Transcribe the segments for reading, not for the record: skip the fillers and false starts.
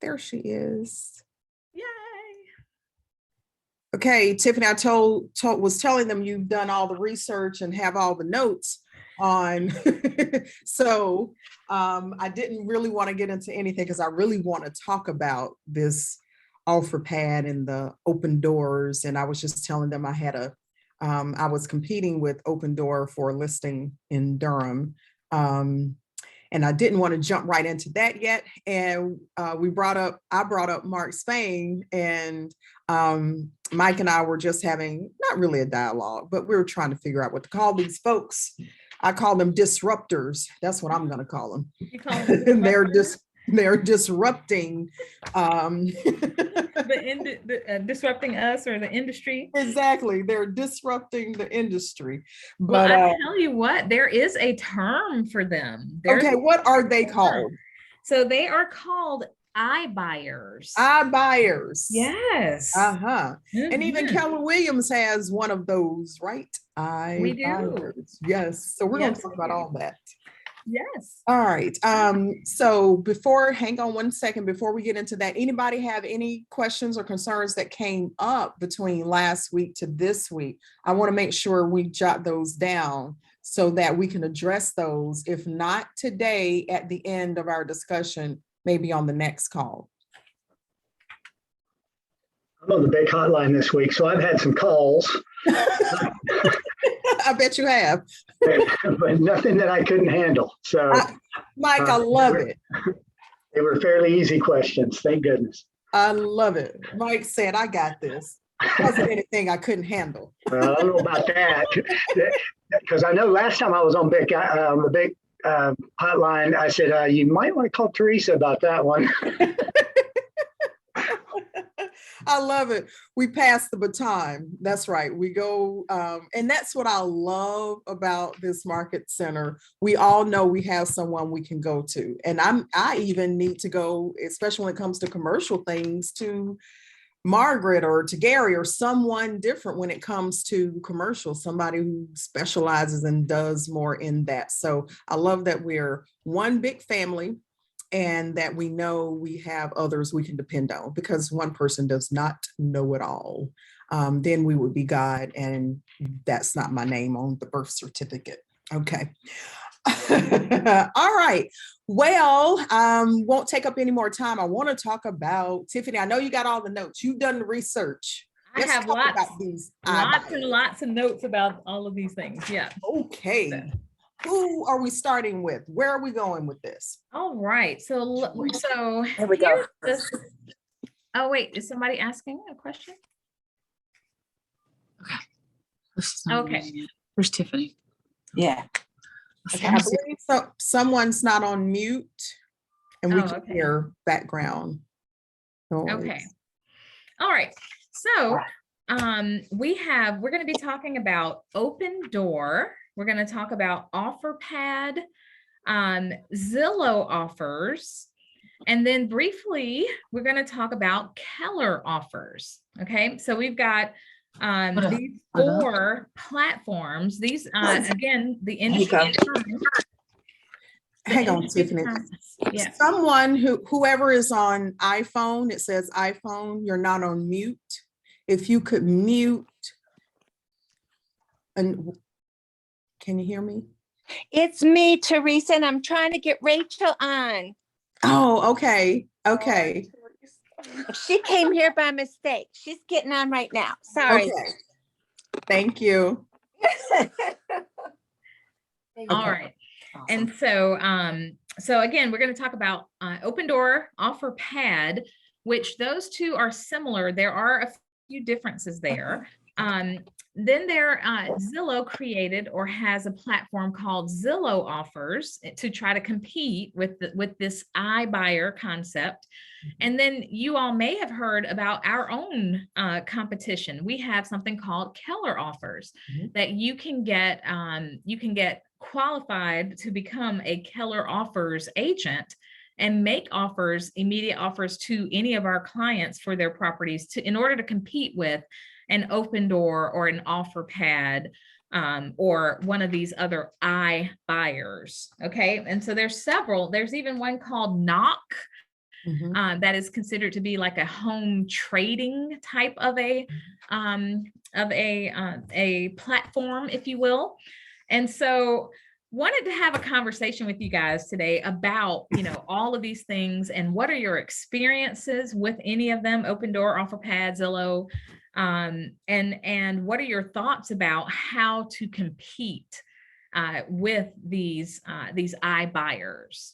There she is. Yay. Okay, Tiffany, I was telling them you've done all the research and have all the notes on. So I didn't really want to get into anything because I really want to talk about this offer pad and the open doors. And I was just telling them I had I was competing with Open Door for a listing in Durham. And I didn't want to jump right into that yet. And I brought up Mark Spain, and Mike and I were just having not really a dialogue, but we were trying to figure out what to call these folks. I call them disruptors. That's what I'm going to call them. You call them They're disrupting disrupting us or the industry. Exactly, they're disrupting the industry. But I tell you what, there is a term for them. Okay, what are they called? So they are called iBuyers. iBuyers. Yes. And even Keller Williams has one of those, right? We do. Yes. So we're going to talk about all that. Yes. All right. So hang on one second before we get into that. Anybody have any questions or concerns that came up between last week to this week? I want to make sure we jot those down so that we can address those. If not today, at the end of our discussion, maybe on the next call. I'm on the big hotline this week, so I've had some calls. I bet you have. But nothing that I couldn't handle. So, Mike, I love it. They were fairly easy questions. Thank goodness. I love it. Mike said, I got this. Wasn't anything I couldn't handle. Well, I don't know about that. Because I know last time I was on the big hotline, I said, you might want to call Teresa about that one. I love it. We pass the baton. That's right. We go, and that's what I love about this market center. We all know we have someone we can go to. And I even need to go, especially when it comes to commercial things, to Margaret or to Gary or someone different when it comes to commercial, somebody who specializes and does more in that. So I love that we're one big family, and that we know we have others we can depend on, because one person does not know it all. Then we would be God, and that's not my name on the birth certificate. Okay. All right. Well, won't take up any more time. I want to talk about, Tiffany, I know you got all the notes. You've done the research. I have lots and lots of notes about all of these things. Yeah. Okay. Who are we starting with? Where are we going with this? All right. So here we go. Oh, wait, is somebody asking a question? Okay. Where's Tiffany? Yeah. Okay, I believe so. Someone's not on mute, and we can hear background noise. Okay. All right. So we're going to be talking about Open Door. We're going to talk about Offer Pad, Zillow Offers, and then briefly, we're going to talk about Keller Offers. Okay, so we've got these 4 platforms. These, again, the industry. Hang on, Tiffany. Yeah. Someone whoever is on iPhone, it says iPhone, you're not on mute. If you could mute and can you hear me? It's me, Teresa, and I'm trying to get Rachel on. Oh, okay. Okay. She came here by mistake. She's getting on right now. Sorry. Okay. Thank you. All right. Awesome. And so again, we're going to talk about Open Door, Offer Pad, which those two are similar. There are a few differences there. Then Zillow created or has a platform called Zillow Offers to try to compete with this iBuyer concept. And then you all may have heard about our own competition. We have something called Keller Offers that you can get qualified to become a Keller Offers agent and make immediate offers to any of our clients for their properties in order to compete with an Open Door or an Offer Pad or one of these other iBuyers. Okay. And so there's several. There's even one called Knock. that is considered to be like a home trading type of a platform, if you will. And so wanted to have a conversation with you guys today about, all of these things and what are your experiences with any of them, Opendoor, OfferPad, Zillow, and what are your thoughts about how to compete with these iBuyers.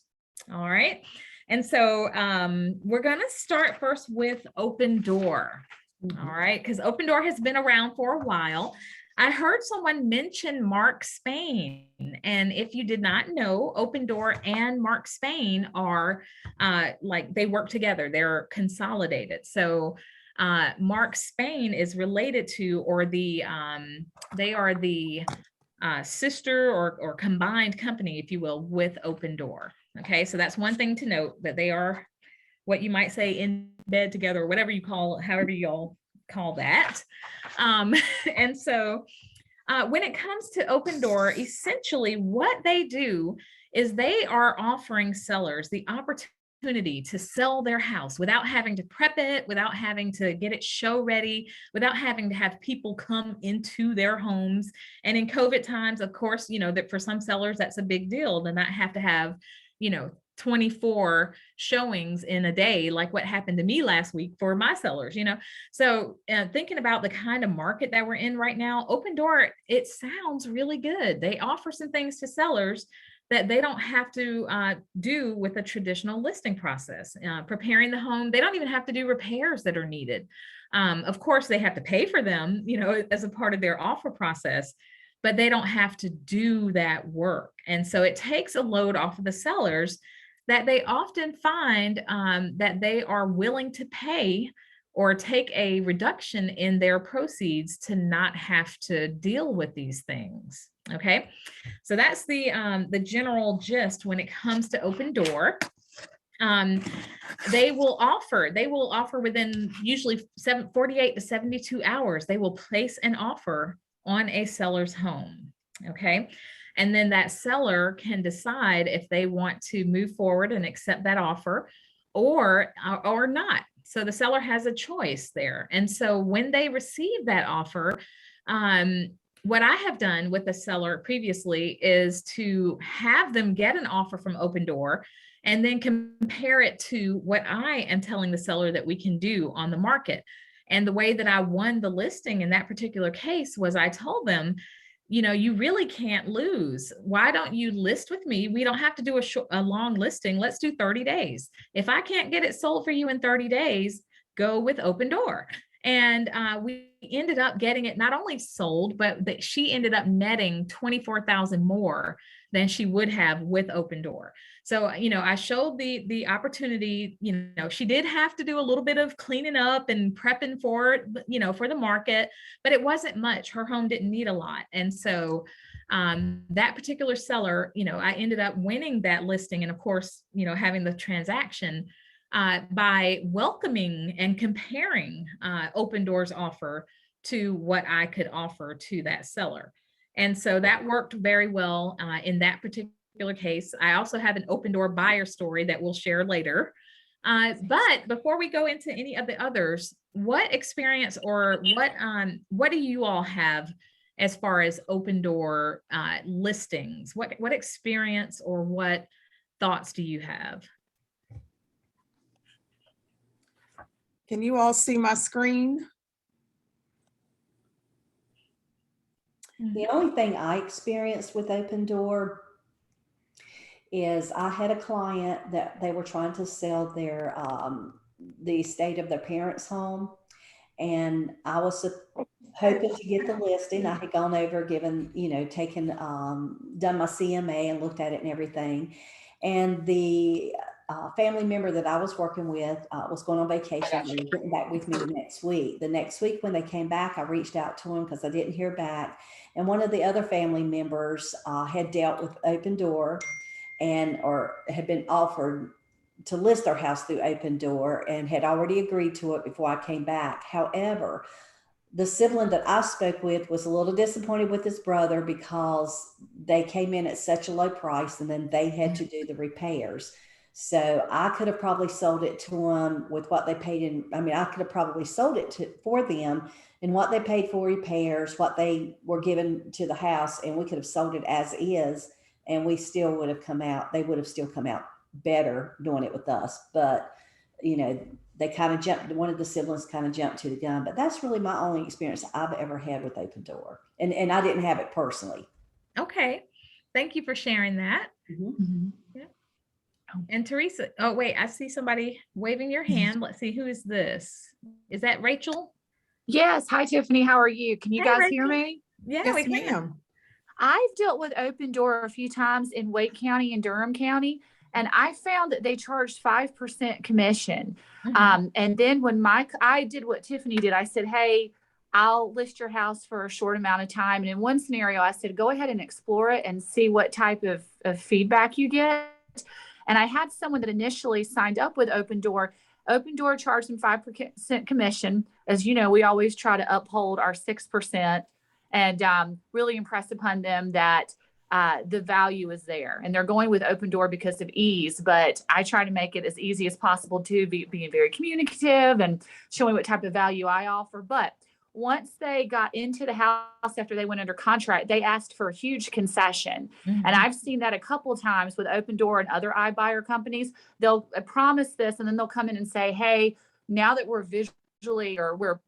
All right. And so we're going to start first with Opendoor. All right. Because Opendoor has been around for a while. I heard someone mention Mark Spain. And if you did not know, Opendoor and Mark Spain are they work together. They're consolidated. So Mark Spain is related to, or they are the sister or combined company, if you will, with Opendoor. Okay, so that's one thing to note, that they are what you might say in bed together, or whatever you call, however y'all call that. And so when it comes to Opendoor, essentially what they do is they are offering sellers the opportunity to sell their house without having to prep it, without having to get it show ready, without having to have people come into their homes. And in COVID times, of course, that for some sellers, that's a big deal to not have to have, 24 showings in a day, like what happened to me last week for my sellers, So thinking about the kind of market that we're in right now, Opendoor, it sounds really good. They offer some things to sellers that they don't have to do with a traditional listing process. Preparing the home, they don't even have to do repairs that are needed. Of course, they have to pay for them, as a part of their offer process, but they don't have to do that work. And so it takes a load off of the sellers that they often find that they are willing to pay or take a reduction in their proceeds to not have to deal with these things. Okay, so that's the general gist when it comes to Opendoor. They will offer within usually 48 to 72 hours. They will place an offer on a seller's home. Okay. And then that seller can decide if they want to move forward and accept that offer or not. So the seller has a choice there. And so when they receive that offer, what I have done with the seller previously is to have them get an offer from Opendoor and then compare it to what I am telling the seller that we can do on the market. And the way that I won the listing in that particular case was I told them, you really can't lose. Why don't you list with me? We don't have to do a long listing. Let's do 30 days. If I can't get it sold for you in 30 days, go with Opendoor. And we ended up getting it not only sold, but that she ended up netting $24,000 more than she would have with Opendoor. So, I showed the opportunity. She did have to do a little bit of cleaning up and prepping for it, for the market, but it wasn't much. Her home didn't need a lot. And so that particular seller, I ended up winning that listing. And of course, having the transaction by welcoming and comparing Opendoor's offer to what I could offer to that seller. And so that worked very well in that particular case. I also have an Opendoor buyer story that we'll share later. But before we go into any of the others, what experience or what do you all have as far as Opendoor listings? What experience or what thoughts do you have? Can you all see my screen? The only thing I experienced with Opendoor is I had a client that they were trying to sell the estate of their parents' home. And I was hoping to get the listing. I had gone over, done my CMA and looked at it and everything. And the family member that I was working with was going on vacation. They were getting back with me the next week. The next week when they came back, I reached out to them because I didn't hear back. And one of the other family members had dealt with Opendoor or had been offered to list their house through Opendoor and had already agreed to it before I came back. However, the sibling that I spoke with was a little disappointed with his brother because they came in at such a low price and then they had to do the repairs. So I could have probably sold it to them with what they paid in, I mean, I could have probably sold it for them and what they paid for repairs, what they were given to the house, and we could have sold it as is, and we still would have come out, they would have still come out better doing it with us. But, you know, they kind of jumped, one of the siblings kind of jumped to the gun, but that's really my only experience I've ever had with Open Door. And I didn't have it personally. Okay. Thank you for sharing that. Mhm. And Teresa, oh wait, I see somebody waving your hand. Let's see, who is this? Is that Rachel? Yes. Hi, Tiffany. How are you? Can you Hey, guys hear Rachel. me? Yeah, we Yes, can. ma'am. I've dealt with Open Door a few times in Wake County and Durham County, and I found that they charged 5% commission. Mhm. And then when I did what Tiffany did, I said, hey, I'll list your house for a short amount of time. And in one scenario, I said, go ahead and explore it and see what type of feedback you get. And I had someone that initially signed up with Open Door. Open Door charged them 5% commission. As you know, we always try to uphold our 6% and really impress upon them that the value is there. And they're going with Open Door because of ease, but I try to make it as easy as possible too, being very communicative and showing what type of value I offer. But once they got into the house after they went under contract, they asked for a huge concession. Mhm. And I've seen that a couple of times with Open Door and other iBuyer companies. They'll promise this and then they'll come in and say, hey, now that we're visually or we're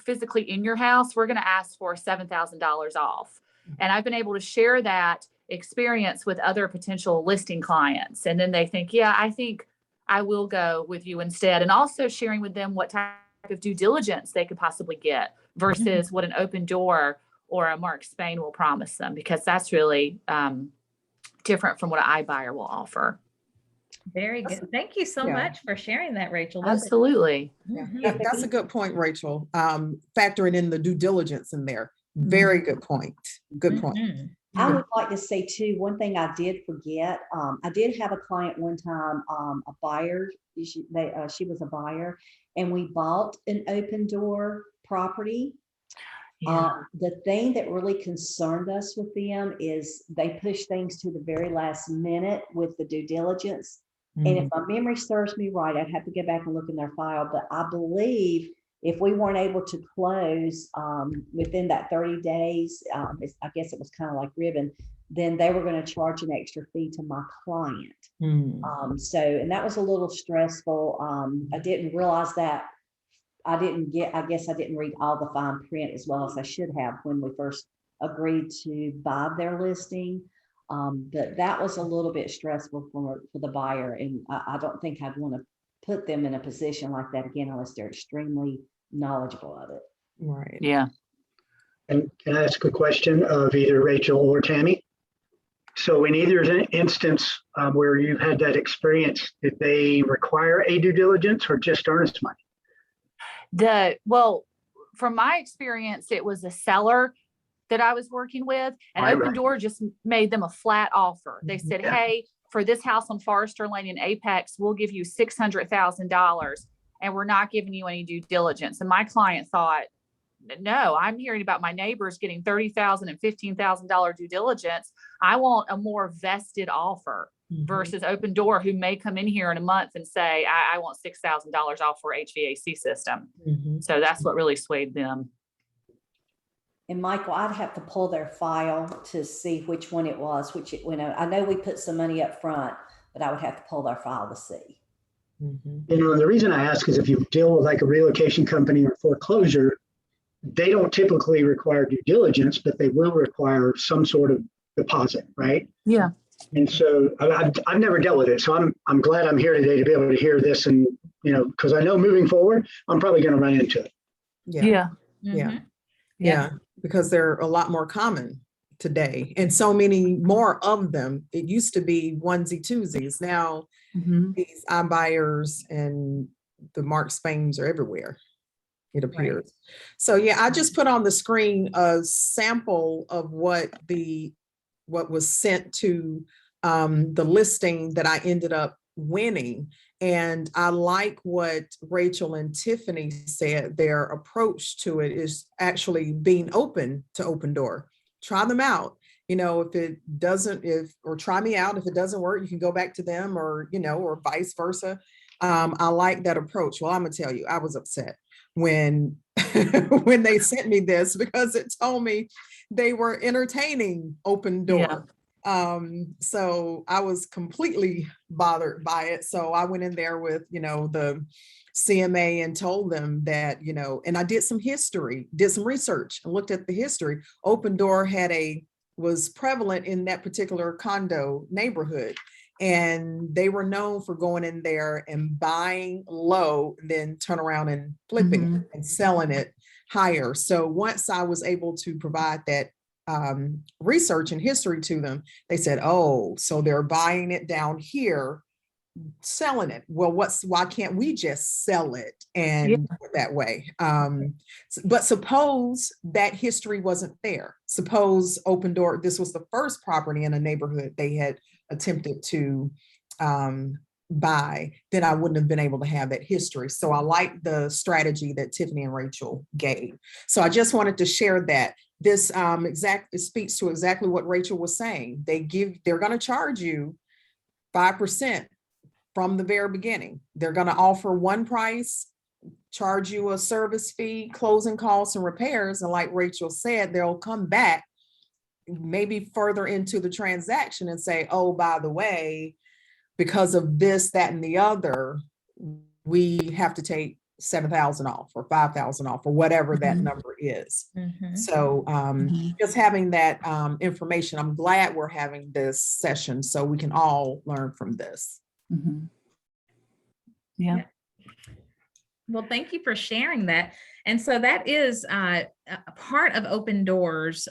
physically in your house, we're going to ask for $7,000 off. And I've been able to share that experience with other potential listing clients. And then they think, yeah, I think I will go with you instead. And also sharing with them what type of due diligence they could possibly get versus what an Open Door or a Mark Spain will promise them, because that's really different from what an iBuyer will offer. Very good. Thank you so Yeah. much for sharing that, Rachel. Those are- Absolutely. Yeah, Mhm. that's a good point, Rachel. Factoring in the due diligence in there. Very good point. Good point. Mhm. I would like to say too, one thing I did forget, I did have a client one time, a buyer, she was a buyer, and we bought an Open Door property. The thing that really concerned us with them is they push things to the very last minute with the due diligence. And if my memory serves me right, I'd have to go back and look in their file, but I believe if we weren't able to close within that 30 days, I guess it was kind of like ribbon, then they were going to charge an extra fee to my client. So, and that was a little stressful. I didn't realize that. I guess I didn't read all the fine print as well as I should have when we first agreed to buy their listing. But that was a little bit stressful for the buyer. And I don't think I'd want to put them in a position like that again, unless they're extremely knowledgeable of it. Right. Yeah. And can I ask a question of either Rachel or Tammy? So in either instance where you've had that experience, did they require a due diligence or just earnest money? Well, from my experience, it was a seller that I was working with, and Open Door just made them a flat offer. They said, hey, for this house on Forester Lane in Apex, we'll give you $600,000 and we're not giving you any due diligence. And my client thought, no, I'm hearing about my neighbors getting $30,000 and $15,000 due diligence. I want a more vested offer versus Open Door, who may come in here in a month and say, I want $6,000 off for HVAC system. So that's what really swayed them. And Michael, I'd have to pull their file to see which one it was, I know we put some money up front, but I would have to pull their file to see. You know, and the reason I ask is if you deal with like a relocation company or foreclosure, they don't typically require due diligence, but they will require some sort of deposit, right? Yeah. And so I've never dealt with it. So I'm glad I'm here today to be able to hear this. And, you know, because I know moving forward, I'm probably going to run into it. Yeah. Because they're a lot more common today and so many more of them. It used to be onesie twosies. Now these iBuyers and the Mark Spains are everywhere, it appears. So yeah, I just put on the screen a sample of what was sent to the listing that I ended up winning. And I like what Rachel and Tiffany said. Their approach to it is actually being open to Open Door. Try them out if it doesn't, or try me out. If it doesn't work, you can go back to them, or, or vice versa. I like that approach. Well, I'm gonna tell you, I was upset when when they sent me this, because it told me they were entertaining Open Door. So I was completely bothered by it. So I went in there with, the CMA and told them that, and I did some history, did some research and looked at the history. Open Door was prevalent in that particular condo neighborhood. And they were known for going in there and buying low, then turn around and flipping it and selling it higher. So once I was able to provide that research and history to them, they said, oh, so they're buying it down here, selling it. Well, why can't we just sell it and do it that way? But suppose that history wasn't there. Suppose Open Door, this was the first property in a neighborhood they had attempted to buy, then I wouldn't have been able to have that history. So I like the strategy that Tiffany and Rachel gave. So I just wanted to share that. This it speaks to exactly what Rachel was saying. They're going to charge you 5% from the very beginning. They're going to offer one price, charge you a service fee, closing costs and repairs. And like Rachel said, they'll come back maybe further into the transaction and say, oh, by the way, because of this, that, and the other, we have to take 7,000 off or 5,000 off or whatever that number is. So just having that information, I'm glad we're having this session so we can all learn from this. Yeah. Well, thank you for sharing that. And so that is a part of Open Doors,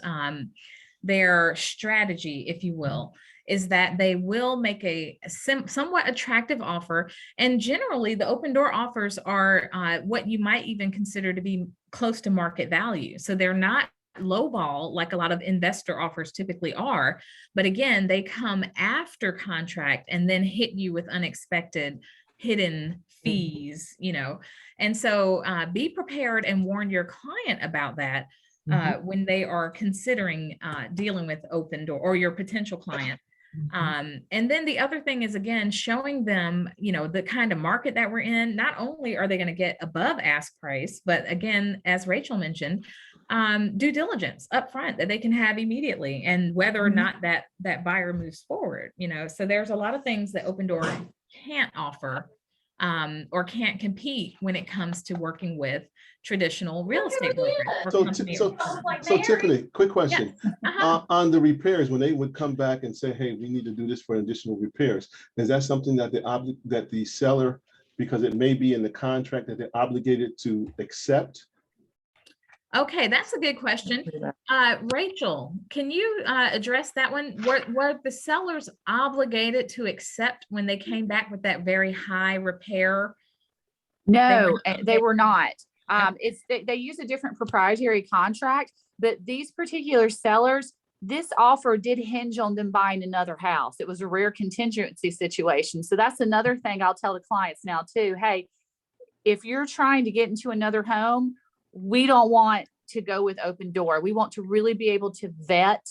their strategy, if you will, is that they will make a somewhat attractive offer. And generally the Open Door offers are what you might even consider to be close to market value. So they're not lowball like a lot of investor offers typically are, but again, they come after contract and then hit you with unexpected hidden fees, and so be prepared and warn your client about that when they are considering dealing with Open Door, or your potential client. And then the other thing is, again, showing them, the kind of market that we're in. Not only are they going to get above ask price, but again, as Rachel mentioned, due diligence up front that they can have immediately, and whether or not that buyer moves forward, so there's a lot of things that Open Door can't offer or can't compete when it comes to working with traditional real estate brokers. So Tiffany, quick question. On the repairs, when they would come back and say, hey, we need to do this for additional repairs, is that something that the seller, because it may be in the contract, that they're obligated to accept? Okay, that's a good question. Rachel, can you address that one? Were the sellers obligated to accept when they came back with that very high repair? No, they were not. They use a different proprietary contract, but these particular sellers, this offer did hinge on them buying another house. It was a rare contingency situation. So that's another thing I'll tell the clients now too. Hey, if you're trying to get into another home, we don't want to go with Open Door. We want to really be able to vet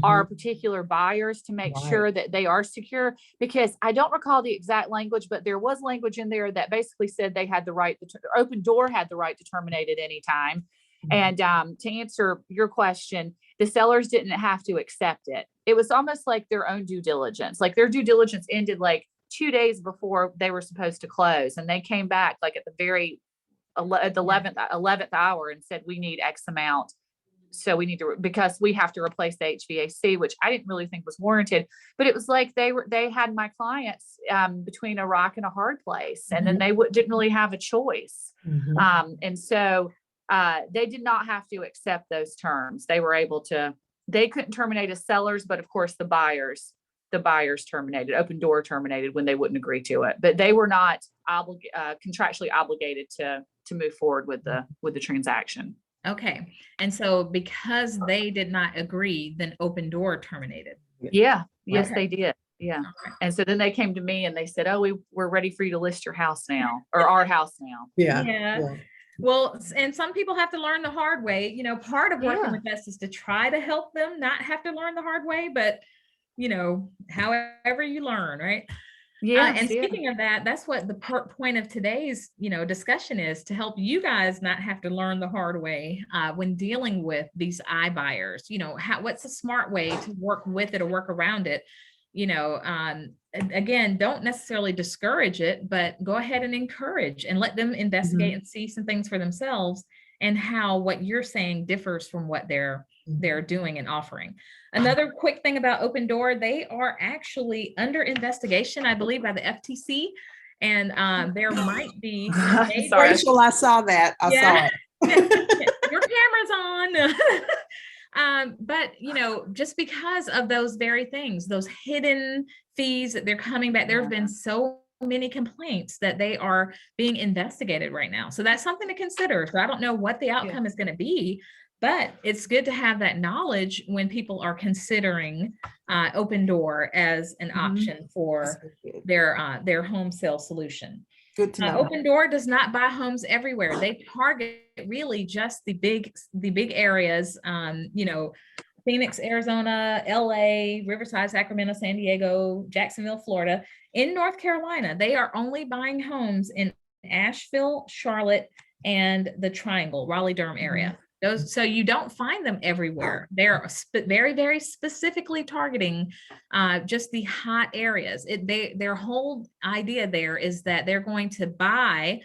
our particular buyers to make sure that they are secure, because I don't recall the exact language, but there was language in there that basically said they had the right, Open Door had the right to terminate at any time. And to answer your question, the sellers didn't have to accept it. It was almost like their own due diligence. Like their due diligence ended like 2 days before they were supposed to close. And they came back like at the 11th hour and said, we need X amount. So we need to, because we have to replace the HVAC, which I didn't really think was warranted, but it was like they had my clients between a rock and a hard place, and then they didn't really have a choice. And so they did not have to accept those terms. They were able to, they couldn't terminate as sellers, but of course the buyers terminated, Open Door terminated when they wouldn't agree to it, but they were not contractually obligated to move forward with the transaction. Okay. And so because they did not agree, then Open Door terminated. Yeah. Yes, Okay. they did. Yeah. Okay. And so then they came to me and they said, oh, we're ready for you to list your house now, or our house now. Yeah. Well, and some people have to learn the hard way. You know, part of working Yeah. with us is to try to help them not have to learn the hard way, but you know, however you learn, right? Yes, And yeah. speaking of that, that's what the point of today's, you know, discussion is, to help you guys not have to learn the hard way when dealing with these iBuyers. You know, what's a smart way to work with it or work around it? You know, again, don't necessarily discourage it, but go ahead and encourage and let them investigate and see some things for themselves, and how what you're saying differs from what they're doing and offering. Another quick thing about Open Door, they are actually under investigation, I believe, by the FTC. And there might be some major- Rachel, I saw that. I saw it. Your camera's on. But you know, just because of those very things, those hidden fees that they're coming back, there have been so many complaints that they are being investigated right now. So that's something to consider. So I don't know what the outcome is going to be, but it's good to have that knowledge when people are considering Open Door as an option for their home sale solution. Good to know. Open Door does not buy homes everywhere. They target really just the big areas, you know, Phoenix, Arizona, LA, Riverside, Sacramento, San Diego, Jacksonville, Florida. In North Carolina, they are only buying homes in Asheville, Charlotte, and the Triangle, Raleigh-Durham area. Those, so you don't find them everywhere. They're very, very specifically targeting just the hot areas. Their whole idea there is that they're going to buy,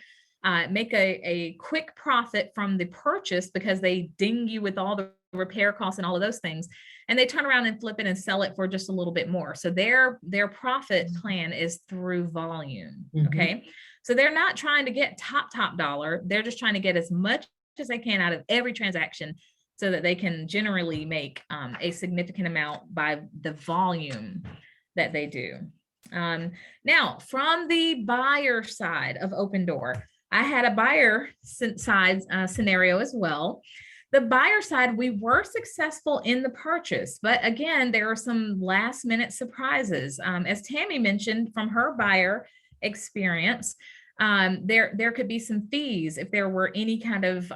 make a quick profit from the purchase, because they ding you with all the repair costs and all of those things, and they turn around and flip it and sell it for just a little bit more. So their profit plan is through volume. Okay, so they're not trying to get top dollar. They're just trying to get as much as they can out of every transaction, so that they can generally make a significant amount by the volume that they do. Now, from the buyer side of Open Door, I had a buyer side scenario as well. The buyer side, we were successful in the purchase, but again, there are some last minute surprises. As Tammy mentioned from her buyer experience, there could be some fees. If there were any kind of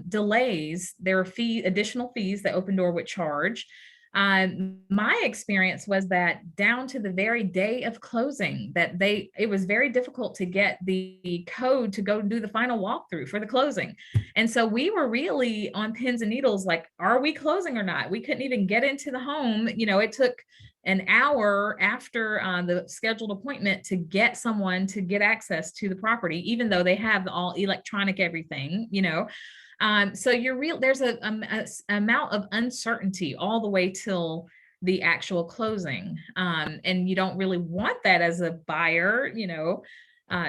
delays, there are additional fees that Open Door would charge. My experience was that down to the very day of closing, that it was very difficult to get the code to go do the final walkthrough for the closing. And so we were really on pins and needles, like, are we closing or not? We couldn't even get into the home. You know, it took an hour after the scheduled appointment to get someone to get access to the property, even though they have all electronic everything, you know. So there's a amount of uncertainty all the way till the actual closing. And you don't really want that as a buyer, you know,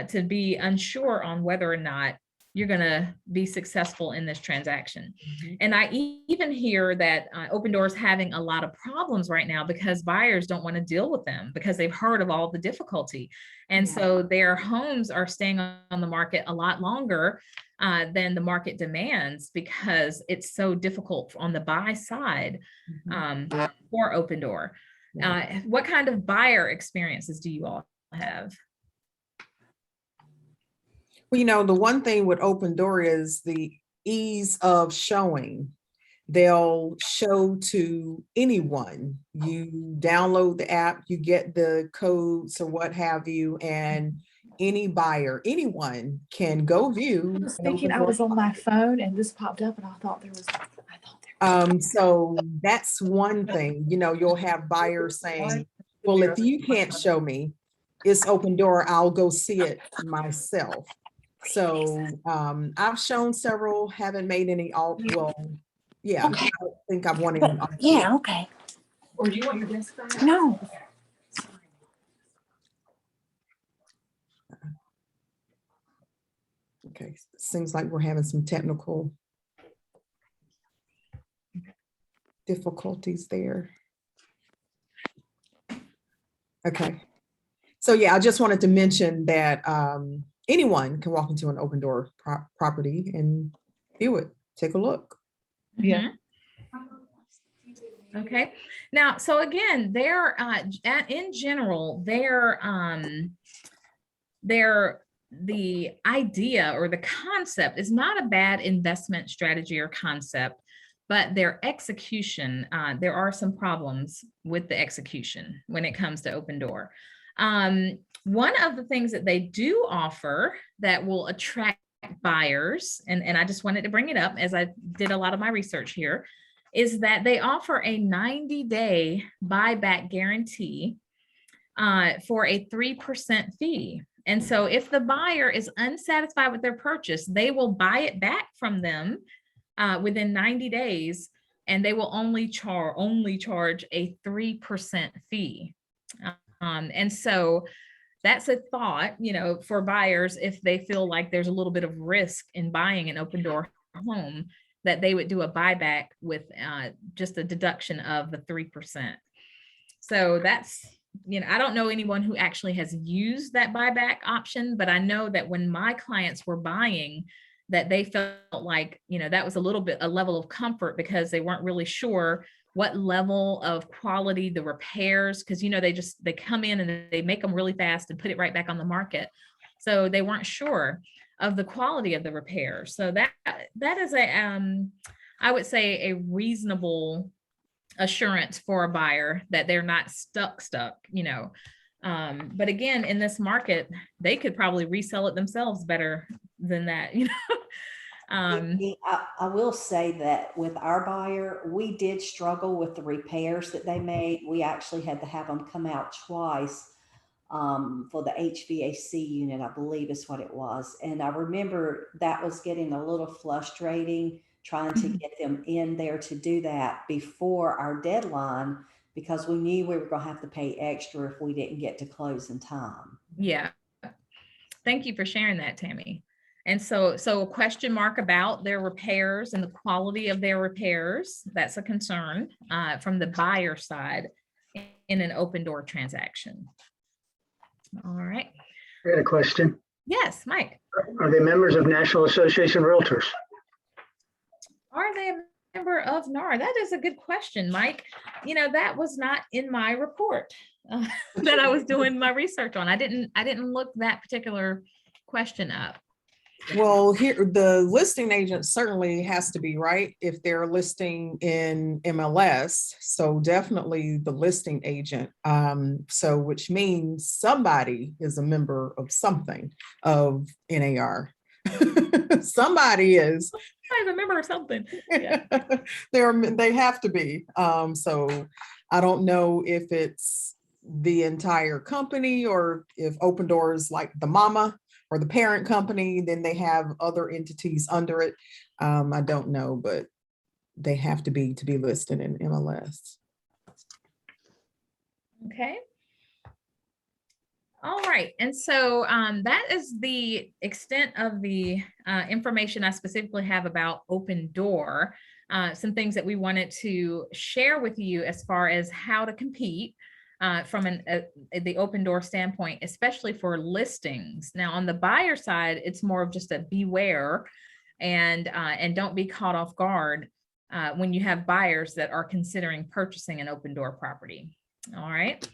to be unsure on whether or not you're going to be successful in this transaction. And I even hear that Open Door is having a lot of problems right now because buyers don't want to deal with them, because they've heard of all the difficulty. And so their homes are staying on the market a lot longer than the market demands, because it's so difficult on the buy side for Open Door. What kind of buyer experiences do you all have? Well, you know, the one thing with Open Door is the ease of showing. They'll show to anyone. You download the app, you get the codes or what have you, and any buyer, anyone can go view. I was thinking I was on my phone and this popped up and I thought there was. So that's one thing. You know, you'll have buyers saying, well, if you can't show me, it's Open Door, I'll go see it myself. So I've shown several, haven't made any well, yeah, Okay. I don't think I've won any. Yeah, okay. Or do you want your desk back? No. Okay, seems like we're having some technical difficulties there. Okay, so yeah, I just wanted to mention that anyone can walk into an Open Door property and view it, take a look. Yeah. Okay. Now, so again, they're in general, they're the idea or the concept is not a bad investment strategy or concept, but their execution, there are some problems with the execution when it comes to Open Door. One of the things that they do offer that will attract buyers, and I just wanted to bring it up as I did a lot of my research here, is that they offer a 90-day buyback guarantee for a 3% fee. And so if the buyer is unsatisfied with their purchase, they will buy it back from them within 90 days, and they will only charge a 3% fee. And so that's a thought, you know, for buyers, if they feel like there's a little bit of risk in buying an Open Door home, that they would do a buyback with just a deduction of the 3%. So that's, you know, I don't know anyone who actually has used that buyback option, but I know that when my clients were buying, that they felt like, you know, that was a level of comfort, because they weren't really sure what level of quality the repairs, because, you know, they come in and they make them really fast and put it right back on the market. So they weren't sure of the quality of the repairs. So that is I would say a reasonable assurance for a buyer that they're not stuck, you know. But again, in this market, they could probably resell it themselves better than that, you know. I will say that with our buyer, we did struggle with the repairs that they made. We actually had to have them come out twice for the HVAC unit, I believe is what it was. And I remember that was getting a little frustrating, trying to get them in there to do that before our deadline, because we knew we were going to have to pay extra if we didn't get to close in time. Yeah. Thank you for sharing that, Tammy. And so a question mark about their repairs and the quality of their repairs, that's a concern from the buyer side in an Open Door transaction. All right. I got a question. Yes, Mike. Are they members of National Association of Realtors? Are they a member of NAR? That is a good question, Mike. You know, that was not in my report that I was doing my research on. I didn't look that particular question up. Well, here, the listing agent certainly has to be, right, if they're listing in MLS. So definitely the listing agent. So which means somebody is a member of something of NAR. Somebody is. I remember something. Yeah. They have to be. So I don't know if it's the entire company or if Open Door is like the mama or the parent company, then they have other entities under it. I don't know, but they have to be listed in MLS. Okay. All right. And so that is the extent of the information I specifically have about Open Door. Some things that we wanted to share with you as far as how to compete from the Open Door standpoint, especially for listings. Now, on the buyer side, it's more of just a beware and don't be caught off guard when you have buyers that are considering purchasing an Open Door property. All right.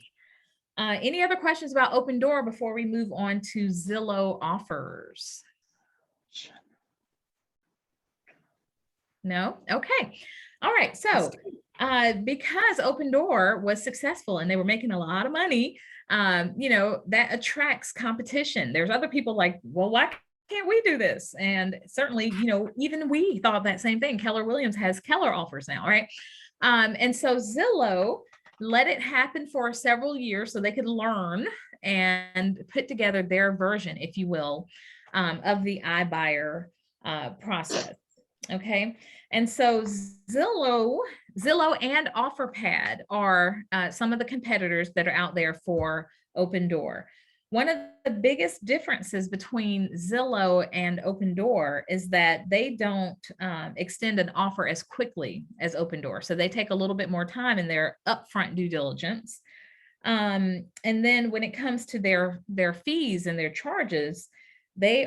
Any other questions about Open Door before we move on to Zillow offers? No? Okay. All right. So because Open Door was successful and they were making a lot of money, you know, that attracts competition. There's other people like, well, why can't we do this? And certainly, you know, even we thought that same thing. Keller Williams has Keller Offers now, right? And so Zillow let it happen for several years so they could learn and put together their version, if you will, of the iBuyer process. Okay. And so Zillow and OfferPad are some of the competitors that are out there for Open Door. One of the biggest differences between Zillow and Open Door is that they don't extend an offer as quickly as Open Door. So they take a little bit more time in their upfront due diligence. And then when it comes to their fees and their charges, they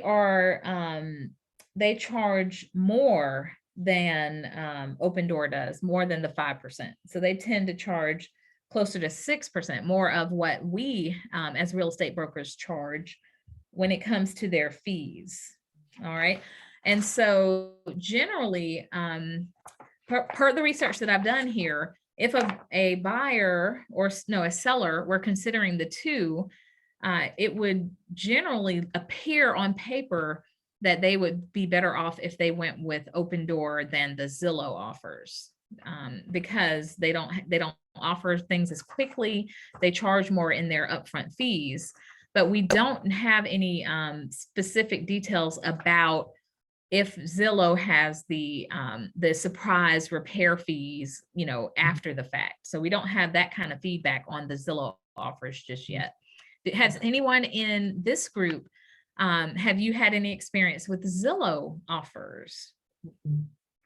charge more than Open Door does, more than the 5%. So they tend to charge closer to 6%, more of what we as real estate brokers charge when it comes to their fees. All right. And so generally, per the research that I've done here, if a buyer or no, a seller were considering the two, it would generally appear on paper that they would be better off if they went with Open Door than the Zillow offers, because they don't offer things as quickly. They charge more in their upfront fees, but we don't have any specific details about if Zillow has the surprise repair fees, you know, after the fact. So we don't have that kind of feedback on the Zillow offers just yet. Has anyone in this group, have you had any experience with Zillow offers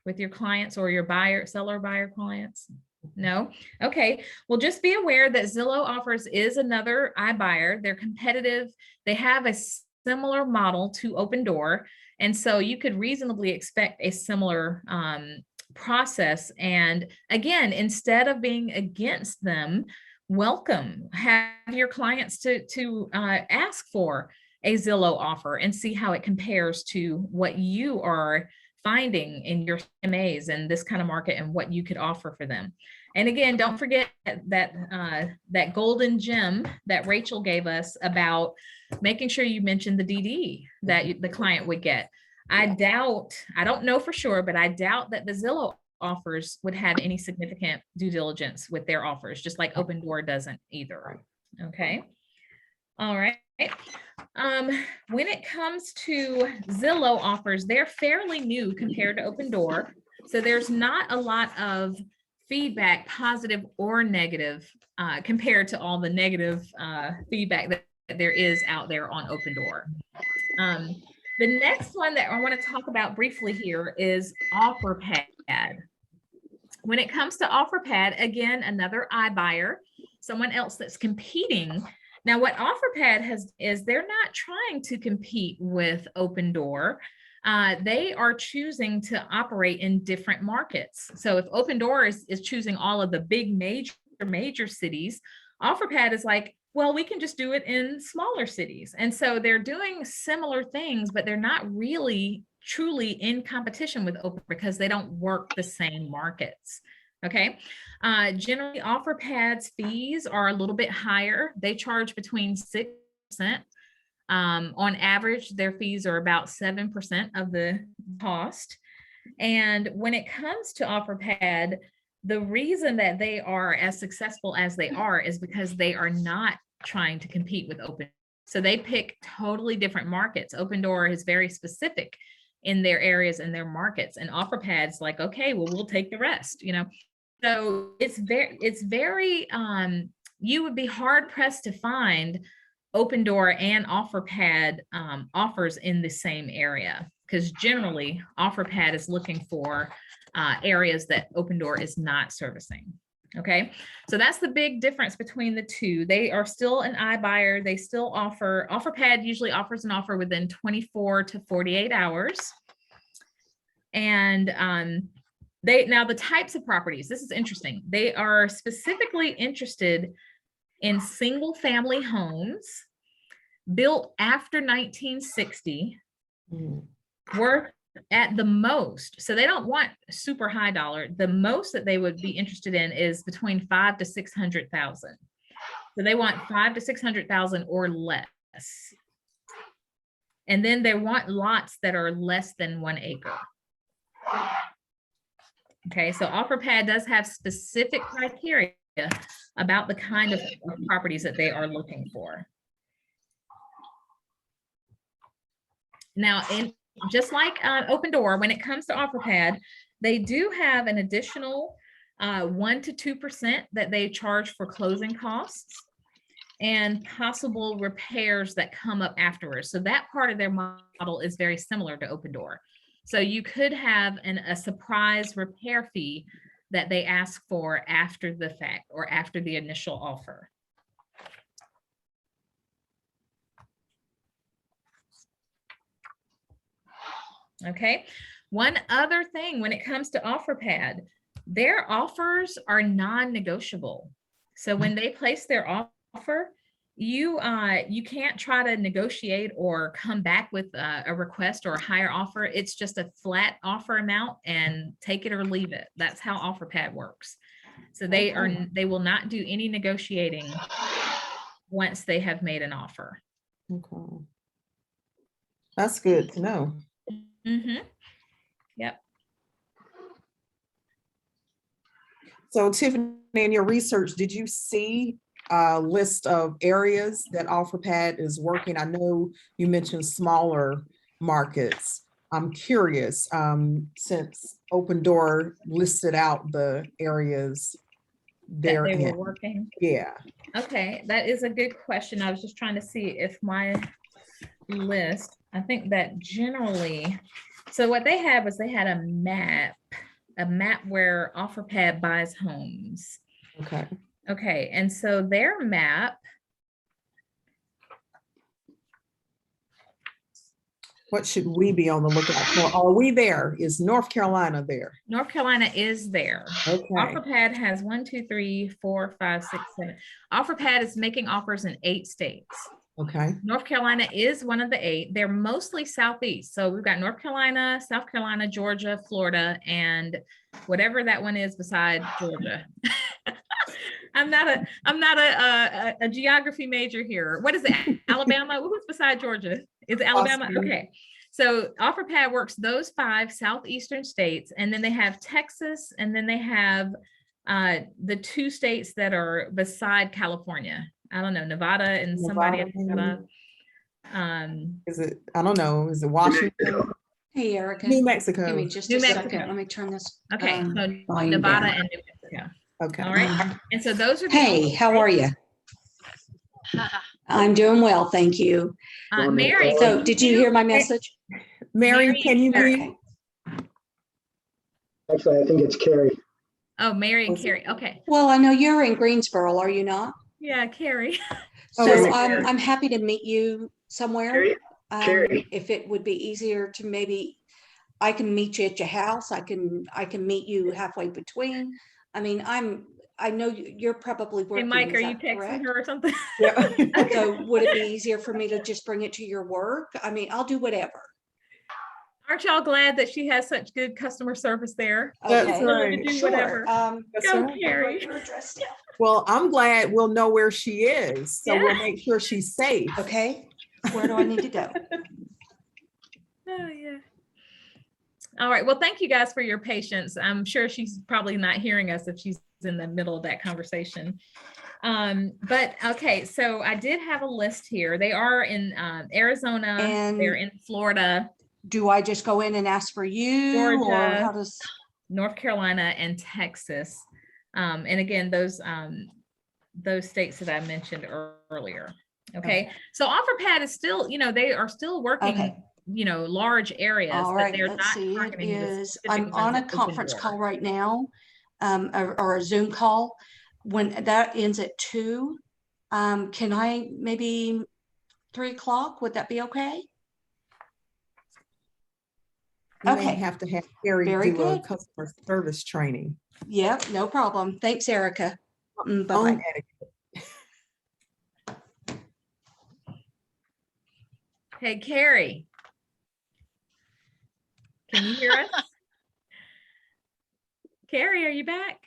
with your clients or your seller buyer clients? No? Okay. Well, just be aware that Zillow Offers is another iBuyer. They're competitive. They have a similar model to Open Door. And so you could reasonably expect a similar process. And again, instead of being against them, welcome, have your clients to ask for a Zillow offer and see how it compares to what you are finding in your MAs and this kind of market and what you could offer for them. And again, don't forget that golden gem that Rachel gave us about making sure you mention the DD that the client would get. I don't know for sure, but I doubt that the Zillow offers would have any significant due diligence with their offers, just like Open Door doesn't either. Okay. All right. When it comes to Zillow offers, they're fairly new compared to Open Door. So there's not a lot of feedback, positive or negative, compared to all the negative feedback that there is out there on Open Door. The next one that I want to talk about briefly here is OfferPad. When it comes to OfferPad, again, another iBuyer, someone else that's competing. Now, what OfferPad is they're not trying to compete with Open Door. They are choosing to operate in different markets. So if Open Door is choosing all of the big major cities, OfferPad is like, well, we can just do it in smaller cities. And so they're doing similar things, but they're not really truly in competition with Open because they don't work the same markets. Okay. Generally, OfferPad's fees are a little bit higher. They charge between 6%. On average, their fees are about 7% of the cost. And when it comes to OfferPad, the reason that they are as successful as they are is because they are not trying to compete with Open. So they pick totally different markets. Open Door is very specific in their areas and their markets, and OfferPad's like, okay, well, we'll take the rest, you know. So it's very you would be hard pressed to find Open Door and OfferPad offers in the same area, because generally OfferPad is looking for areas that Open Door is not servicing. Okay, so that's the big difference between the two. They are still an iBuyer. They still offer, OfferPad usually offers an offer within 24 to 48 hours. And now the types of properties, this is interesting. They are specifically interested in single family homes built after 1960, worth at the most. So they don't want super high dollar. The most that they would be interested in is between 500,000 to 600,000. So they want 500,000 to 600,000 or less. And then they want lots that are less than 1 acre. Okay, so OfferPad does have specific criteria about the kind of properties that they are looking for. Now, just like Open Door, when it comes to OfferPad, they do have an additional 1% to 2% that they charge for closing costs and possible repairs that come up afterwards. So that part of their model is very similar to Open Door. So you could have a surprise repair fee that they ask for after the fact or after the initial offer. Okay, one other thing when it comes to OfferPad, their offers are non-negotiable. So when they place their offer, you can't try to negotiate or come back with a request or a higher offer. It's just a flat offer amount and take it or leave it. That's how OfferPad works. So they will not do any negotiating once they have made an offer. Okay. That's good to know. Mm-hmm. Yep. So Tiffany, in your research, did you see a list of areas that OfferPad is working? I know you mentioned smaller markets. I'm curious, since Open Door listed out the areas That they were in. working. Yeah. Okay, that is a good question. I was just trying to see if my list, I think that generally, so what they had was they had a map where OfferPad buys homes. Okay. Okay, and so their map, What should we be on the lookout for? Are we there? Is North Carolina there? North Carolina is there. Okay. OfferPad has 1, 2, 3, 4, 5, 6, 7. OfferPad is making offers in 8 states. Okay. North Carolina is one of the 8. They're mostly Southeast. So we've got North Carolina, South Carolina, Georgia, Florida, and whatever that one is beside Georgia. I'm not a geography major here. What is it? Alabama? Who's beside Georgia? Is it Alabama? Austin. Okay. So OfferPad works those 5 southeastern states, and then they have Texas, and then they have the 2 states that are beside California. I don't know, Nevada and somebody. Is it, I don't know, is it Washington? Hey, Erica. New Mexico. Give me just New a Mexico. second. Let me turn this. Okay, so volume Nevada down. and New Mexico. Okay. All right. And so those are. Hey, how are you? I'm doing well, thank you. Mary. So did you hear my message? Mary, can you read? Okay. Actually, I think it's Carrie. Oh, Mary and Carrie. Okay. Well, I know you're in Greensboro, are you not? Yeah, Carrie. Oh, So is it I'm happy to meet you somewhere. Carrie? Carrie. If it would be easier to maybe, I can meet you at your house. I can meet you halfway between. I mean, I know you're probably Hey, working. Mike, is are you that texting correct? her or something? Yeah. So would it be easier for me to just bring it to your work? I mean, I'll do whatever. Aren't y'all glad that she has such good customer service there? That's Okay. right. Do Sure. whatever. That's Go, right. Carrie. Your address down. Well, I'm glad we'll know where she is, so we'll make sure she's safe. Okay, where do I need to go? Oh, yeah. All right. Well, thank you guys for your patience. I'm sure she's probably not hearing us if she's in the middle of that conversation. But okay, so I did have a list here. They are in Arizona, And they're in Florida, do I just go in and ask for you? Or Georgia. how does? North Carolina, and Texas. And again, those states that I mentioned earlier. Okay. So OfferPad is still, they are still working, Okay. Large areas. All but right, they're let's not see, it targeting the is, specific I'm ones on a that Open conference Door. call right now, or a Zoom call. When that ends at 2, can I maybe 3 o'clock? Would that be okay? You may Okay. have to have Carrie Very do a good. customer service training. Yep, no problem. Thanks, Erica. Bye-bye. Phone etiquette. Hey, Carrie. Can you hear us? Carrie, are you back?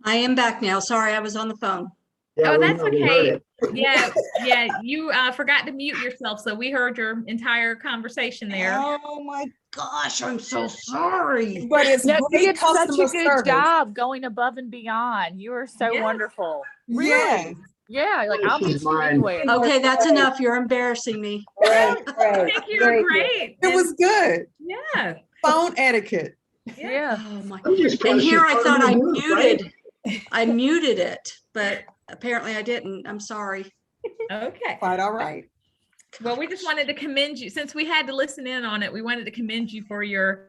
I am back now. Sorry, I was on the phone. Yeah, Oh, we that's know, we heard okay. it. Yeah, you forgot to mute yourself, so we heard your entire conversation there. Oh my gosh, I'm so sorry. But it's No, you great did such a customer good service. job going above and beyond. You are so Yes. wonderful. Yes. Yeah, like I'll She's meet you mine. anywhere. Okay, that's enough. You're embarrassing me. Right, I right. think you were great. It was good. Yeah. Phone etiquette. Yeah. Oh my. I'm just And here I thought I part of the group, right? I muted it, but apparently I didn't. I'm sorry. Okay. Quite all right. Well, we just wanted to commend you, since we had to listen in on it. We wanted to commend you for your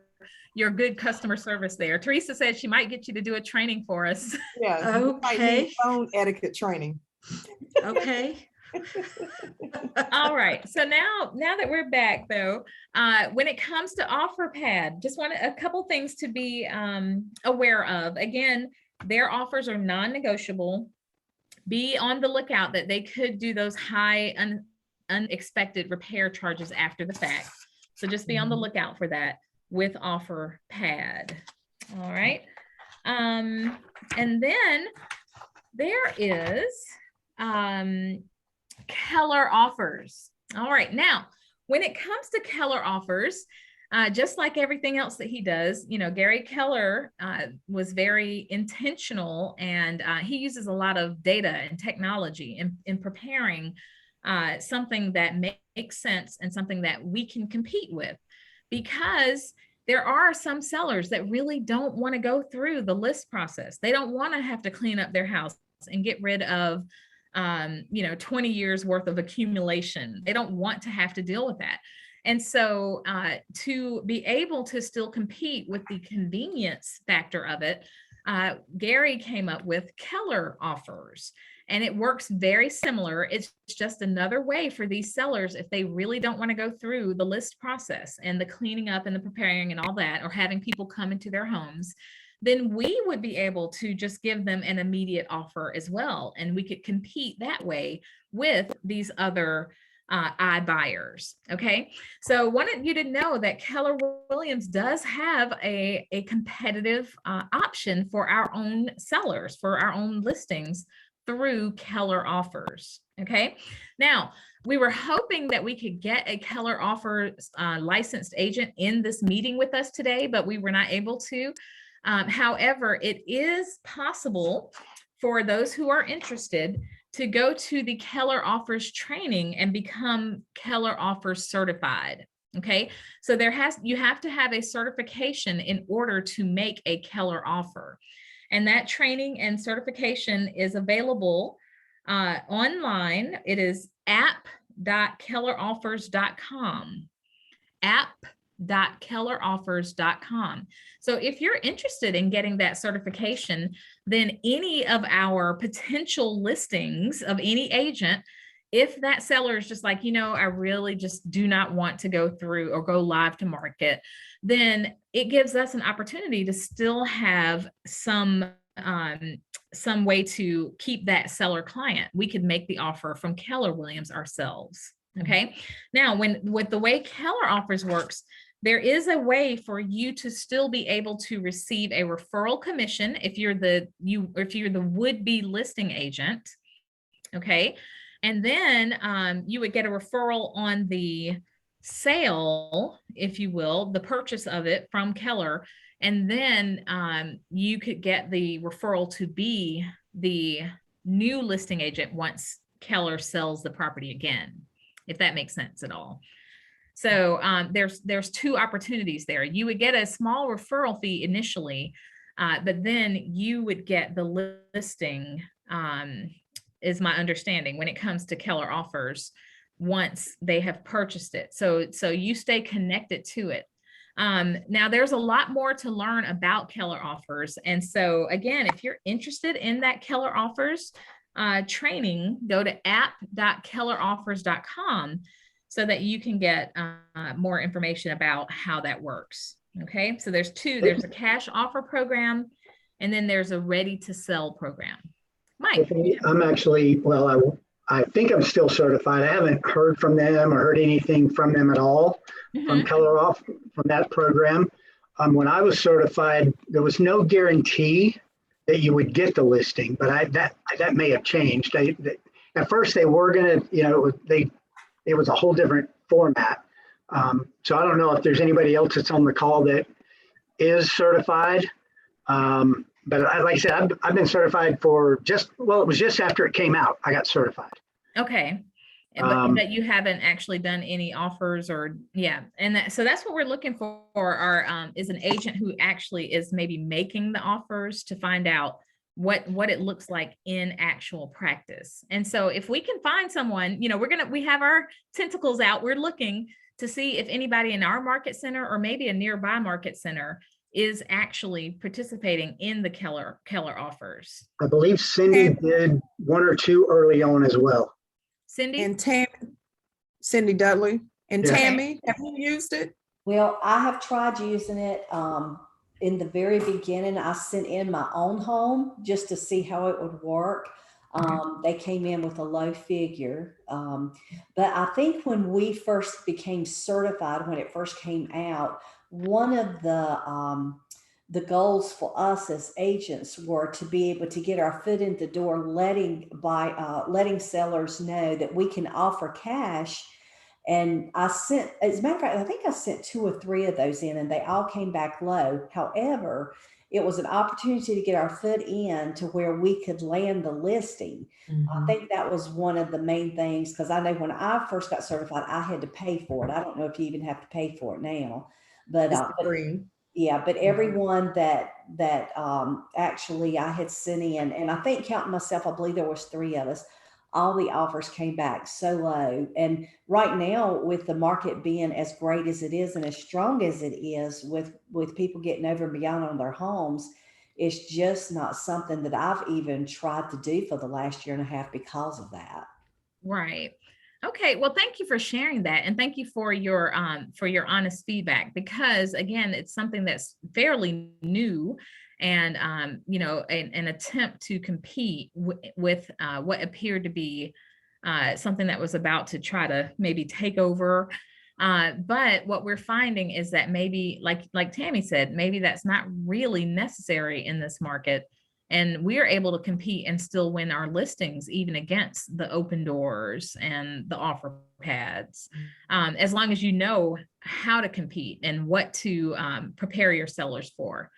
good customer service there. Teresa said she might get you to do a training for us. Yeah. you might Okay. need phone etiquette training. Okay. All right. So now that we're back though, when it comes to OfferPad, just wanted a couple things to be aware of. Again, their offers are non-negotiable. be on the lookout that they could do those high unexpected repair charges after the fact. So just be on the lookout for that with OfferPad. All right. And then there is Keller Offers. All right. Now, when it comes to Keller Offers, just like everything else that he does, you know, Gary Keller was very intentional, and he uses a lot of data and technology in preparing something that makes sense and something that we can compete with, because there are some sellers that really don't want to go through the list process. They don't want to have to clean up their house and get rid of 20 years worth of accumulation. They don't want to have to deal with that. And so to be able to still compete with the convenience factor of it, Gary came up with Keller Offers, and it works very similar. It's just another way for these sellers, if they really don't want to go through the list process and the cleaning up and the preparing and all that, or having people come into their homes, then we would be able to just give them an immediate offer as well. And we could compete that way with these other iBuyers. Okay. So I wanted you to know that Keller Williams does have a competitive option for our own sellers, for our own listings through Keller Offers. Okay. Now, we were hoping that we could get a Keller Offers licensed agent in this meeting with us today, but we were not able to. However, it is possible for those who are interested to go to the Keller Offers training and become Keller Offers certified. Okay, so you have to have a certification in order to make a Keller offer. And that training and certification is available online. It is app.kelleroffers.com. app.kelleroffers.com. So if you're interested in getting that certification, then any of our potential listings of any agent, if that seller is just like, I really just do not want to go through or go live to market, then it gives us an opportunity to still have some way to keep that seller client. We could make the offer from Keller Williams ourselves. Okay. Now, with the way Keller Offers works, there is a way for you to still be able to receive a referral commission if you're the would-be listing agent. Okay. And then you would get a referral on the sale, if you will, the purchase of it from Keller. And then you could get the referral to be the new listing agent once Keller sells the property again, if that makes sense at all. So there's two opportunities there. You would get a small referral fee initially, but then you would get the listing, is my understanding, when it comes to Keller Offers, once they have purchased it. So you stay connected to it. Now there's a lot more to learn about Keller Offers. And so again, if you're interested in that Keller Offers training, go to app.kelleroffers.com so that you can get more information about how that works. Okay, so there's a cash offer program, and then there's a ready to sell program. Mike. I'm actually, I think I'm still certified. I haven't heard from them or heard anything from them at all from Keller Off from that program. When I was certified, there was no guarantee that you would get the listing, but that may have changed. At first they were going to, it was a whole different format. So I don't know if there's anybody else that's on the call that is certified. But like I said, I've been certified for it was just after it came out, I got certified. Okay. But you haven't actually done any offers so that's what we're looking for is an agent who actually is maybe making the offers to find out what it looks like in actual practice. And so if we can find someone, we have our tentacles out, we're looking to see if anybody in our market center or maybe a nearby market center is actually participating in the Keller Offers. I believe Cindy did one or two early on as well. Cindy? And Cindy Dudley. And Yeah. Tammy, have you used it? Well, I have tried using it. In the very beginning, I sent in my own home just to see how it would work. They came in with a low figure. But I think when we first became certified, when it first came out, one of the goals for us as agents were to be able to get our foot in the door, letting sellers know that we can offer cash. And I sent, as a matter of fact, I think I sent 2 or 3 of those in, and they all came back low. However, it was an opportunity to get our foot in to where we could land the listing. I think that was one of the main things, because I know when I first got certified, I had to pay for it. I don't know if you even have to pay for it now, but It's free. yeah, but everyone that actually I had sent in, and I think counting myself, I believe there was 3 of us, all the offers came back so low. And right now, with the market being as great as it is and as strong as it is, with people getting over and beyond on their homes, it's just not something that I've even tried to do for the last year and a half because of that. Right. Okay. Well, thank you for sharing that. And thank you for your honest feedback, because again, it's something that's fairly new, and an attempt to compete with what appeared to be something that was about to try to maybe take over. But what we're finding is that maybe, like Tammy said, maybe that's not really necessary in this market. And we are able to compete and still win our listings, even against the open doors and the offer pads, as long as you know how to compete and what to prepare your sellers for.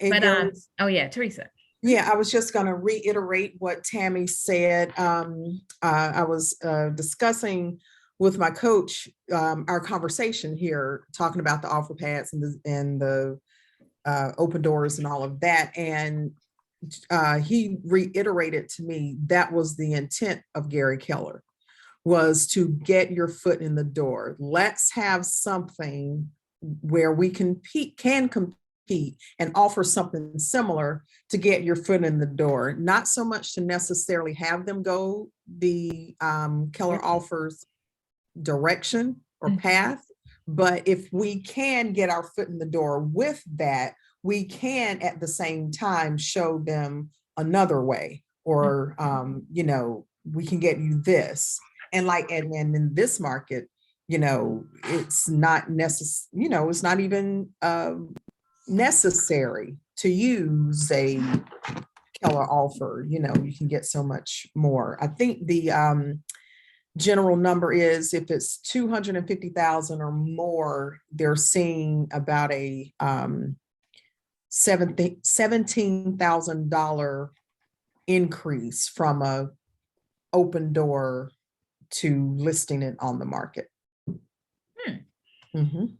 Oh yeah, Teresa. Yeah, I was just going to reiterate what Tammy said. I was discussing with my coach our conversation here, talking about the offer pads and the open doors and all of that. And he reiterated to me that was the intent of Gary Keller, was to get your foot in the door. Let's have something where we can compete and offer something similar to get your foot in the door. Not so much to necessarily have them go the Keller Offers direction or path, but if we can get our foot in the door with that, we can at the same time show them another way, or we can get you this. And and in this market, it's not necessary, it's not even necessary to use a Keller offer. You can get so much more. I think the general number is, if it's 250,000 or more, they're seeing about a $17,000 increase from a open door to listing it on the market. Okay.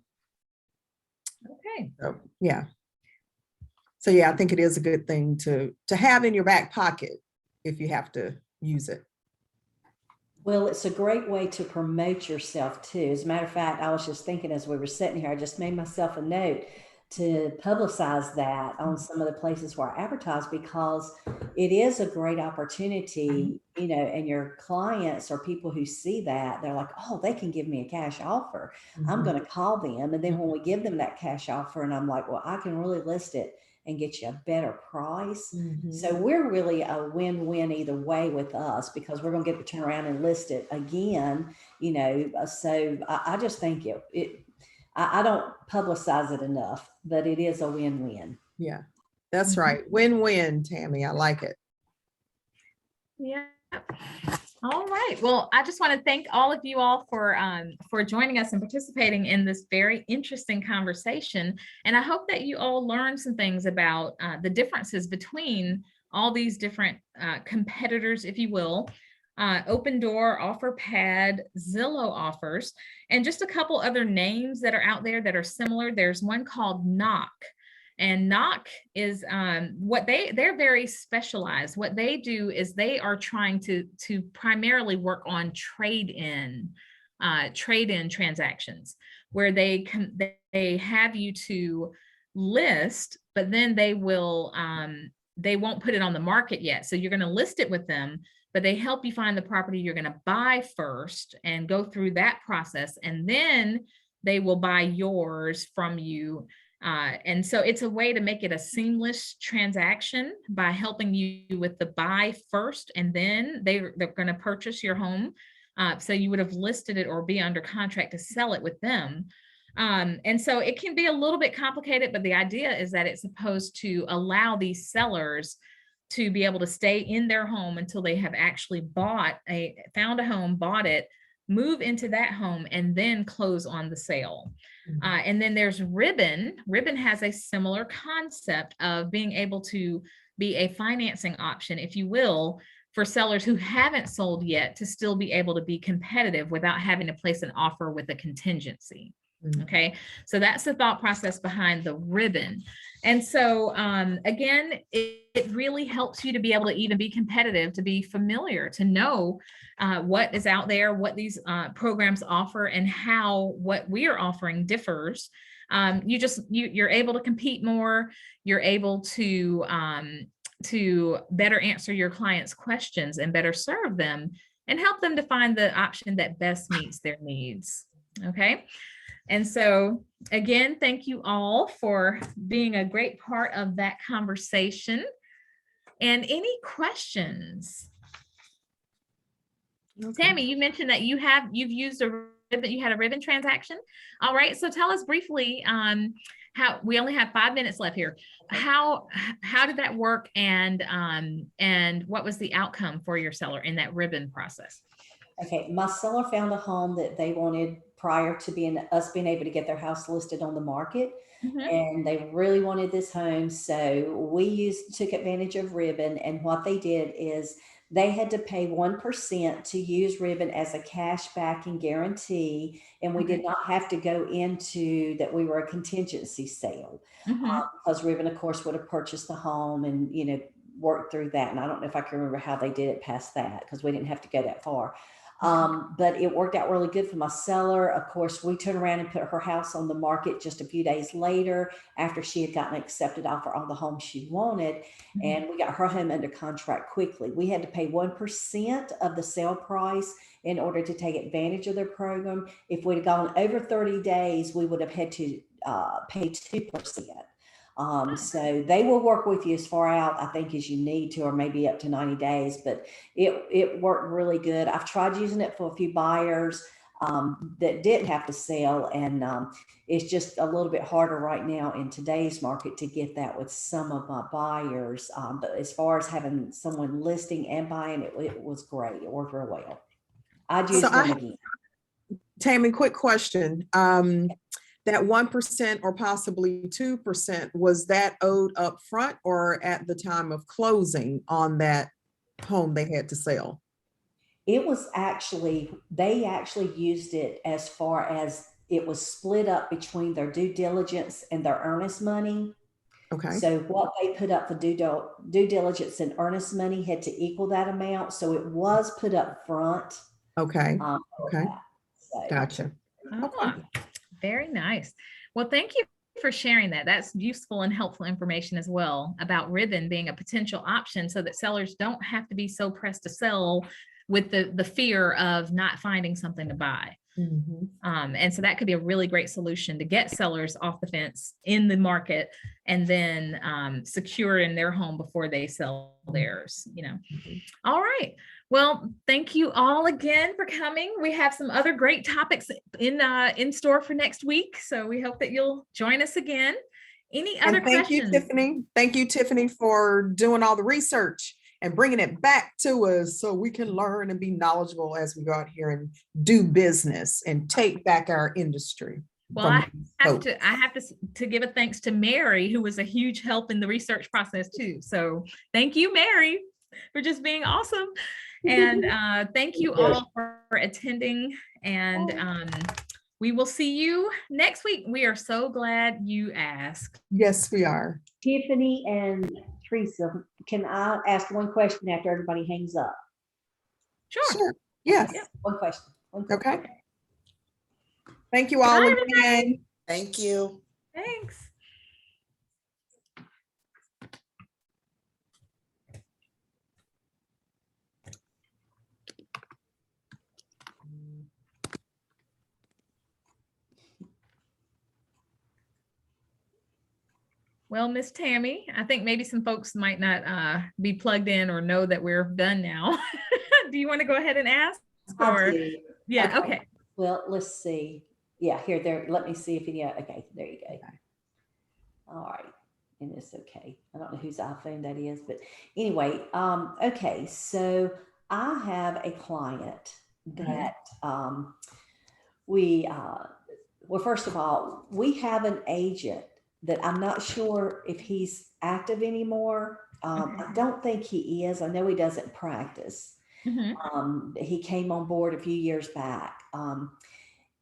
So yeah, I think it is a good thing to have in your back pocket if you have to use it. Well, it's a great way to promote yourself too. As a matter of fact, I was just thinking as we were sitting here, I just made myself a note to publicize that on some of the places where I advertise, because it is a great opportunity, and your clients or people who see that, they're like, oh, they can give me a cash offer. I'm going to call them. And then when we give them that cash offer, and I'm like, well, I can really list it and get you a better price. So we're really a win-win either way with us, because we're going to get to turn around and list it again, so I just think I don't publicize it enough, but it is a win-win. Yeah, that's right. Win-win, Tammy. I like it. Yeah. All right. Well, I just want to thank all of you all for joining us and participating in this very interesting conversation. And I hope that you all learned some things about the differences between all these different competitors, if you will. Open Door, Offer Pad, Zillow Offers, and just a couple other names that are out there that are similar. There's one called Knock. And Knock is they're very specialized. What they do is they are trying to primarily work on trade-in transactions, where they have you to list, but then they won't put it on the market yet. So you're going to list it with them, but they help you find the property you're going to buy first and go through that process, and then they will buy yours from you And so it's a way to make it a seamless transaction by helping you with the buy first, and then they're going to purchase your home. So you would have listed it or be under contract to sell it with them. And so it can be a little bit complicated, but the idea is that it's supposed to allow these sellers to be able to stay in their home until they have actually found a home, bought it, move into that home, and then close on the sale. And then there's Ribbon. Ribbon has a similar concept of being able to be a financing option, if you will, for sellers who haven't sold yet to still be able to be competitive without having to place an offer with a contingency. Okay, so that's the thought process behind the Ribbon. And so again, it really helps you to be able to even be competitive, to be familiar, to know what is out there, what these programs offer, and how what we are offering differs. You're able to compete more. You're able to better answer your clients' questions and better serve them and help them to find the option that best meets their needs. Okay. And so again, thank you all for being a great part of that conversation. And any questions? Okay. Tammy, you mentioned that you've used you had a Ribbon transaction. All right. So tell us briefly, how we only have 5 minutes left here. How did that work, and what was the outcome for your seller in that Ribbon process? Okay, my seller found a home that they wanted prior to us being able to get their house listed on the market. And they really wanted this home. So we took advantage of Ribbon, and what they did is they had to pay 1% to use Ribbon as a cash backing guarantee. And we did not have to go into that we were a contingency sale, because Ribbon, of course, would have purchased the home and, worked through that. And I don't know if I can remember how they did it past that, because we didn't have to go that far. But it worked out really good for my seller. Of course, we turned around and put her house on the market just a few days later after she had gotten an accepted offer on the home she wanted. And we got her home under contract quickly. We had to pay 1% of the sale price in order to take advantage of their program. If we'd have gone over 30 days, we would have had to pay 2%. So they will work with you as far out, I think, as you need to, or maybe up to 90 days, but it worked really good. I've tried using it for a few buyers that didn't have to sell. And it's just a little bit harder right now in today's market to get that with some of my buyers. But as far as having someone listing and buying, it was great. It worked real well. I'd use them again. Tammy, quick question. That 1% or possibly 2%, was that owed up front or at the time of closing on that home they had to sell? It was they actually used it as far as it was split up between their due diligence and their earnest money. Okay. So what they put up for due diligence and earnest money had to equal that amount. So it was put up front. Okay. Okay. So. Gotcha. Okay. Very nice. Well, thank you for sharing that. That's useful and helpful information as well about Ribbon being a potential option so that sellers don't have to be so pressed to sell with the fear of not finding something to buy. And so that could be a really great solution to get sellers off the fence in the market and then secure in their home before they sell theirs, All right. Well, thank you all again for coming. We have some other great topics in store for next week. So we hope that you'll join us again. Any other questions? Thank you, Tiffany. Thank you, Tiffany, for doing all the research and bringing it back to us so we can learn and be knowledgeable as we go out here and do business and take back our industry. Well, I have to give a thanks to Mary, who was a huge help in the research process too. So thank you, Mary, for just being awesome. And thank you all for attending. And we will see you next week. We are so glad you asked. Yes, we are. Tiffany and Teresa, can I ask one question after everybody hangs up? Sure. Yes. Yeah, one question. Okay. Thank you all again. Thank you. Thanks. Well, Miss Tammy, I think maybe some folks might not be plugged in or know that we're done now. Do you want to go ahead and ask? I Or do. yeah, okay. Well, let's see. Yeah, here, there. Let me see if it. Yeah, okay, there you go. All right, and it's okay. I don't know whose iPhone that is, but anyway, okay. So I have a client that we well, first of all, we have an agent that I'm not sure if he's active anymore. I don't think he is. I know he doesn't practice. He came on board a few years back.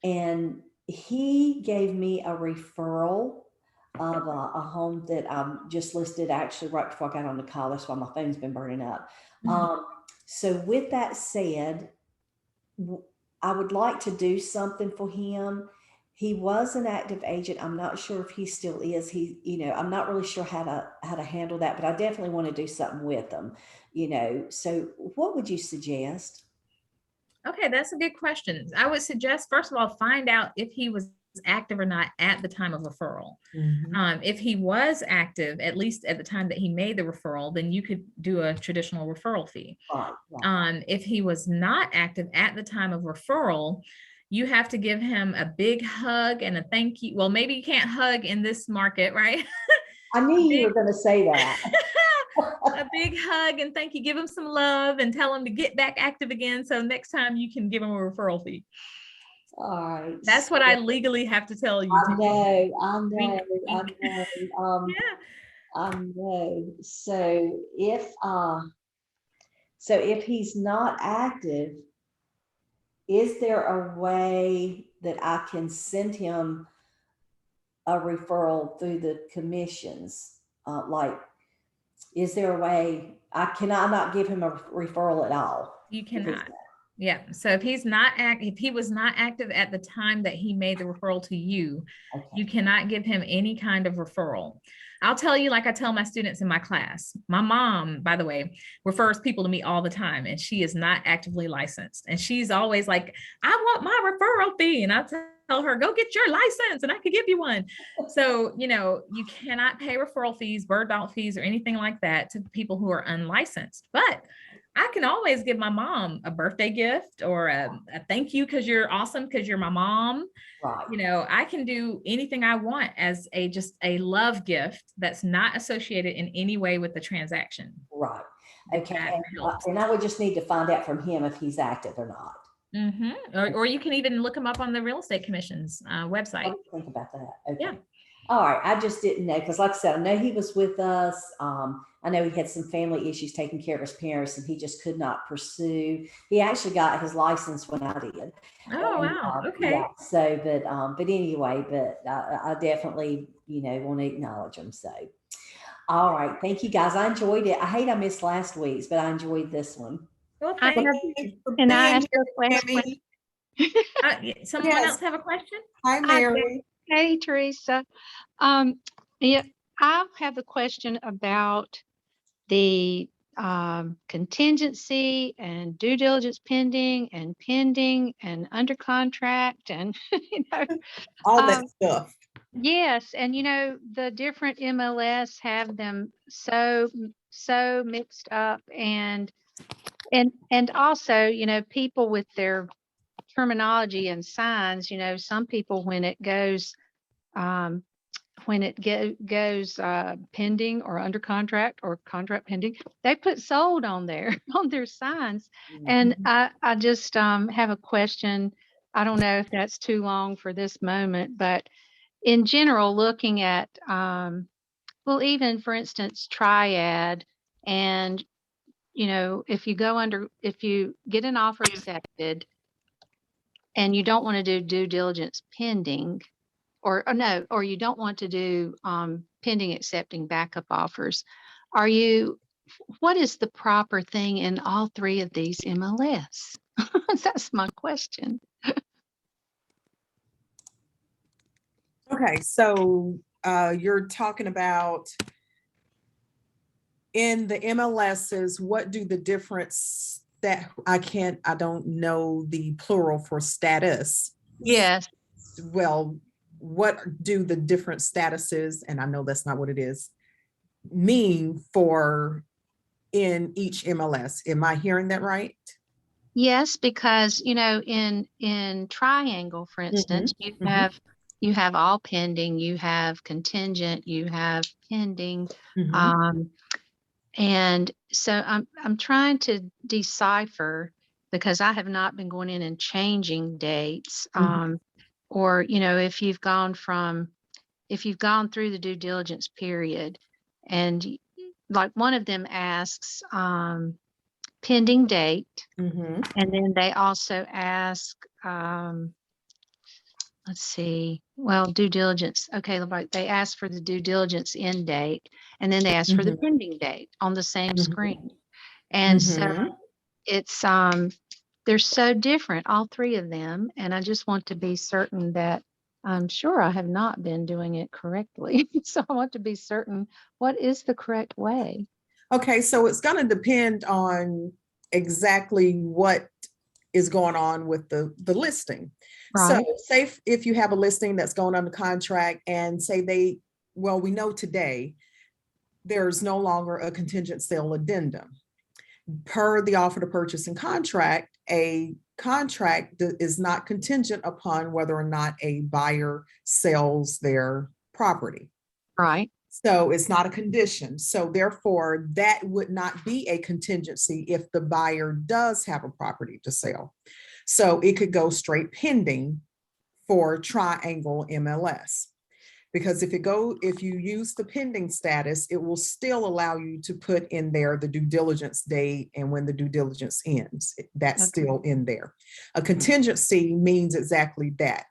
And he gave me a referral of a home that just listed actually right before I got on the call. That's why my phone's been burning up. So with that said, I would like to do something for him. He was an active agent. I'm not sure if he still is. I'm not really sure how to handle that, but I definitely want to do something with him, So what would you suggest? Okay, that's a good question. I would suggest, first of all, find out if he was active or not at the time of referral. If he was active, at least at the time that he made the referral, then you could do a traditional referral fee. Right. If he was not active at the time of referral, you have to give him a big hug and a thank you. Well, maybe you can't hug in this market, right? I knew you were going to say that. A big hug and thank you. Give him some love and tell him to get back active again. So next time you can give him a referral fee. All right. That's what I legally have to tell you. I know. Wink, wink. Yeah. I know. So if he's not active, is there a way that I can send him a referral through the commissions? Is there a way can I not give him a referral at all? You cannot. Yeah. So if he was not active at the time that he made the referral to you, you cannot give him any kind of referral. I'll tell you, like I tell my students in my class, my mom, by the way, refers people to me all the time, and she is not actively licensed. And she's always like, I want my referral fee. And I tell her, go get your license and I could give you one. So, you cannot pay referral fees, bird dog fees, or anything like that to people who are unlicensed. But I can always give my mom a birthday gift or a thank you because you're awesome, because you're my mom. Right. I can do anything I want as just a love gift that's not associated in any way with the transaction. Right. Okay. And I would just need to find out from him if he's active or not. Or you can even look him up on the Real Estate Commission's website. Think about that. Okay. Yeah. All right. I just didn't know because, like I said, I know he was with us. I know he had some family issues taking care of his parents, and he just could not pursue. He actually got his license when I did. Oh, wow. Okay. Yeah, so, but anyway, I definitely, want to acknowledge him. So, all right. Thank you, guys. I enjoyed it. I hate I missed last week's, but I enjoyed this one. Well, thank you. Can I ask a question? Someone else have a question? Hi, Mary. Hey, Teresa. Yeah, I have a question about the contingency and due diligence pending and under contract and all that stuff. Yes, and the different MLS have them so mixed up, and also people with their terminology and signs. Some people when it goes pending or under contract or contract pending, they put sold on their signs. And I just have a question. I don't know if that's too long for this moment, but in general, looking at even for instance Triad, and if you get an offer accepted and you don't want to do due diligence pending, or you don't want to do pending accepting backup offers, what is the proper thing in all three of these MLS? That's my question. Okay, so you're talking about in the MLSs, what do the difference that I don't know the plural for status. Yes. Well, what do the different statuses, and I know that's not what it is, mean for in each MLS. Am I hearing that right? Yes, because in triangle, for instance, mhm. you have all pending, you have contingent, you have pending. Mhm. And so I'm trying to decipher, because I have not been going in and changing dates. Or, if you've gone through the due diligence period, and like one of them asks pending date, Mhm. and then they also ask let's see, well, due diligence. Okay, like they ask for the due diligence end date, and then they ask for the Mhm. pending date on the same Mhm. screen. And so Mhm. it's they're so different, all three of them, and I just want to be certain that I'm sure I have not been doing it correctly. So I want to be certain what is the correct way. Okay, so it's going to depend on exactly what is going on with the listing. So Right. say if you have a listing that's going under contract and say we know today there's no longer a contingent sale addendum. Per the offer to purchase and contract, a contract is not contingent upon whether or not a buyer sells their property. Right. So it's not a condition. So therefore, that would not be a contingency if the buyer does have a property to sell. So it could go straight pending for triangle MLS. Because if you use the pending status, it will still allow you to put in there the due diligence date and when the due diligence ends. That's Okay. still in there. A contingency means exactly that.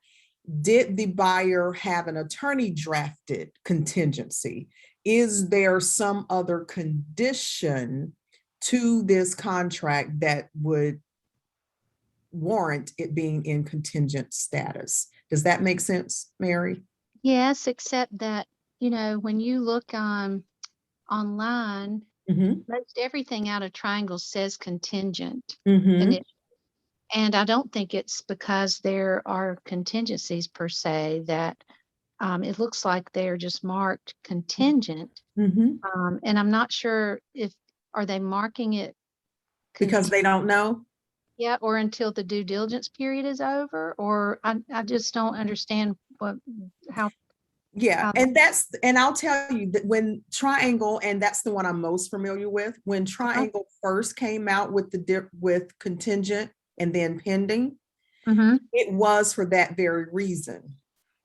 Did the buyer have an attorney drafted contingency? Is there some other condition to this contract that would warrant it being in contingent status? Does that make sense, Mary? Yes, except that, when you look online, Mm-hmm. most everything out of triangle says contingent. Mm-hmm. And I don't think it's because there are contingencies per se, that it looks like they're just marked contingent. Mm-hmm. And I'm not sure are they marking it Because they contingent, don't know. yeah, or until the due diligence period is over, or I just don't understand how. Yeah, how and I'll tell you that when Triangle, and that's the one I'm most familiar with, when Triangle first came out with with contingent and then pending, it was for that very reason.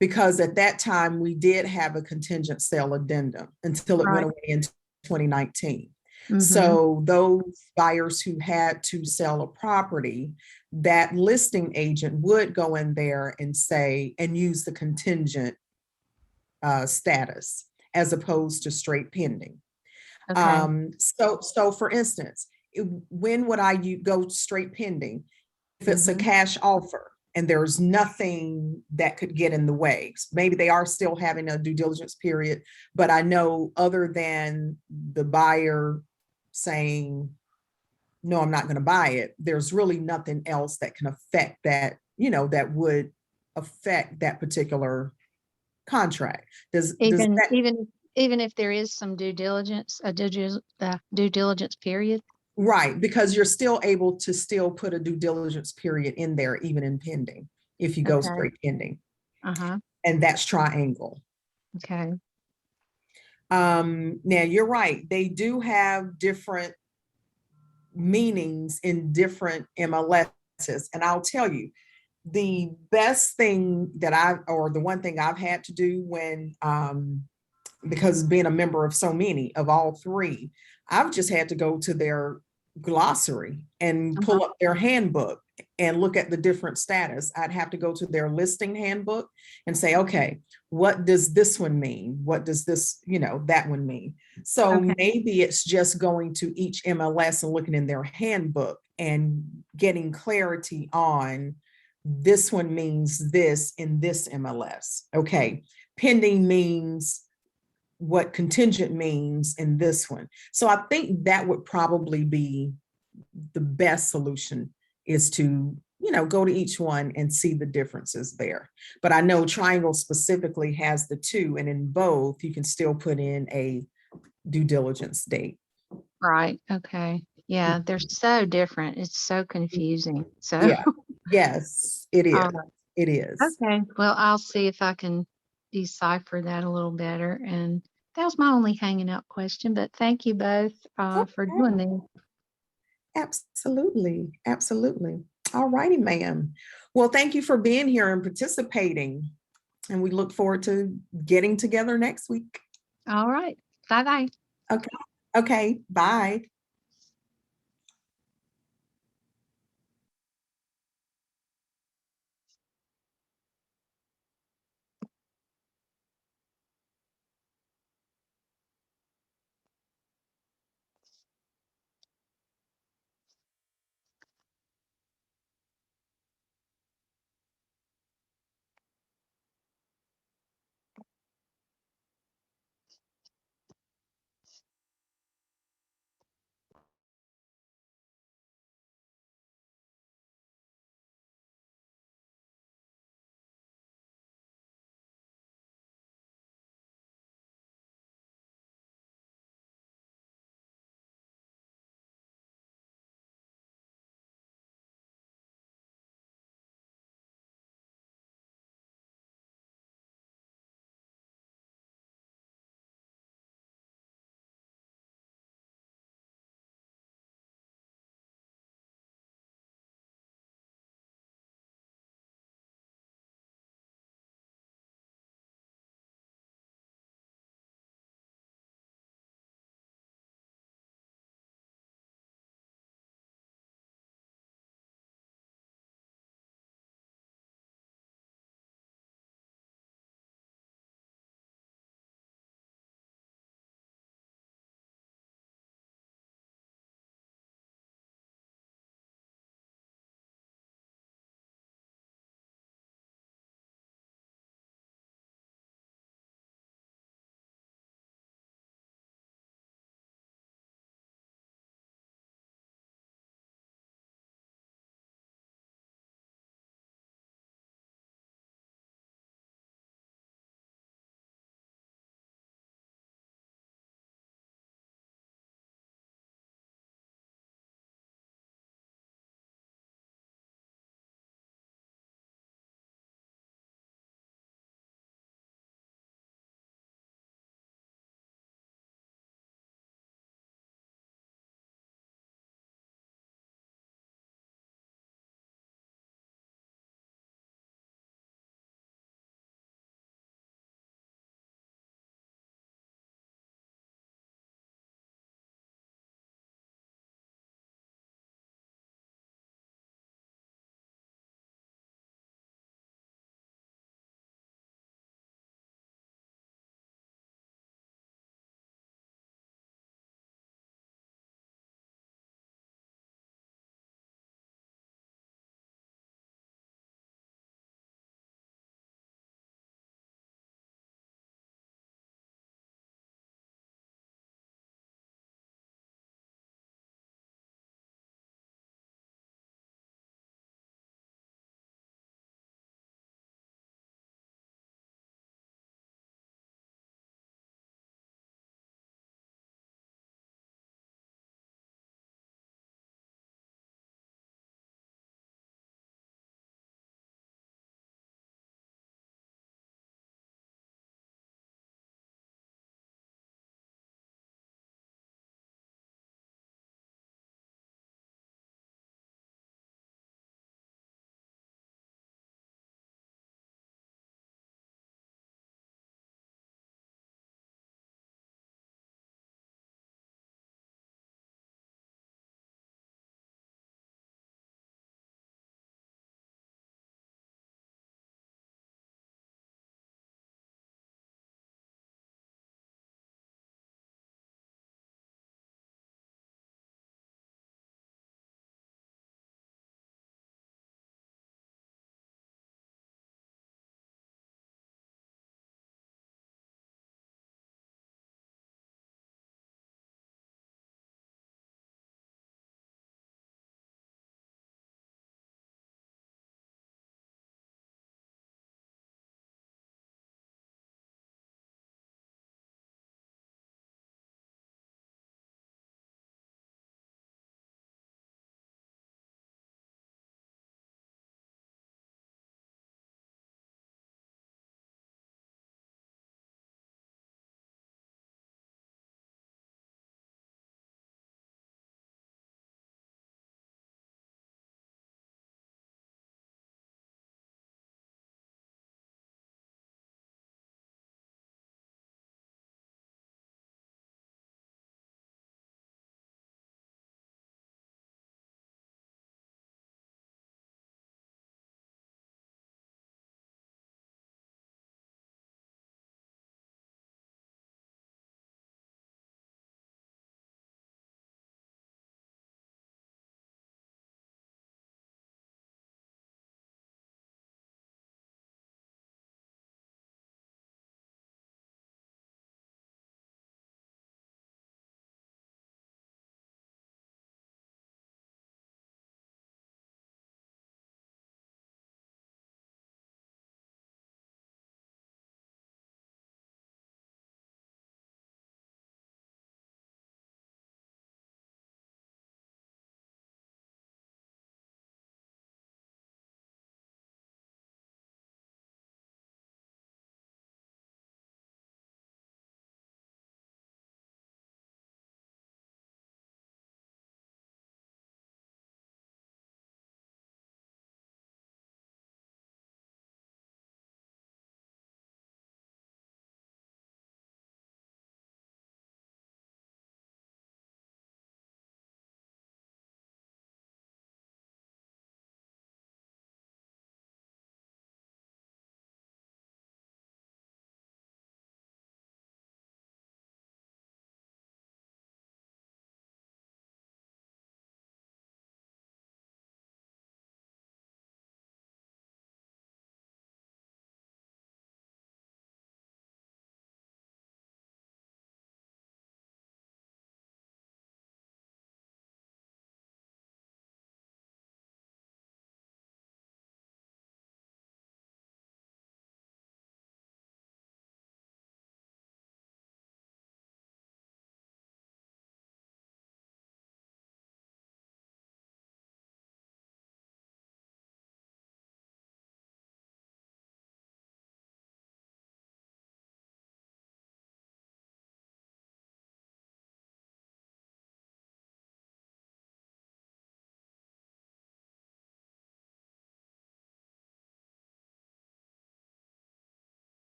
Because at that time we did have a contingent sale addendum until it went Right. away in 2019. So those buyers who had to sell a property, that listing agent would go in there and say, and use the contingent status as opposed to straight pending. Okay. So for instance, when would I go straight pending? If it's a cash offer and there's nothing that could get in the way. Maybe they are still having a due diligence period, but I know other than the buyer saying, no, I'm not going to buy it, there's really nothing else that can affect that, that would affect that particular contract. Does Even that, even if there is some due diligence, due diligence period. right, because you're still able to still put a due diligence period in there, even in pending, if you go Okay. straight pending. Uh-huh. And that's triangle. Okay. Now you're right. They do have different meanings in different MLSs. And I'll tell you, the best thing or the one thing I've had to do when, because being a member of so many of all three, I've just had to go to their glossary and pull up their handbook and look at the different status. I'd have to go to their listing handbook and say, okay, what does this one mean? What does this, that one mean? So maybe it's just going to each MLS and looking in their handbook and getting clarity on this one means this in this MLS. Okay, pending means what contingent means in this one. So I think that would probably be the best solution, is to go to each one and see the differences there. But I know Triangle specifically has the two, and in both, you can still put in a due diligence date. Right. Okay. Yeah, they're so different. It's so confusing. So, Yeah. Yes, it is. right. It is. Okay. Well, I'll see if I can decipher that a little better. And that was my only hanging out question, but thank you both for doing this. Absolutely. Absolutely. All righty, ma'am. Well, thank you for being here and participating. And we look forward to getting together next week. All right. Bye-bye. Okay. Okay. Bye.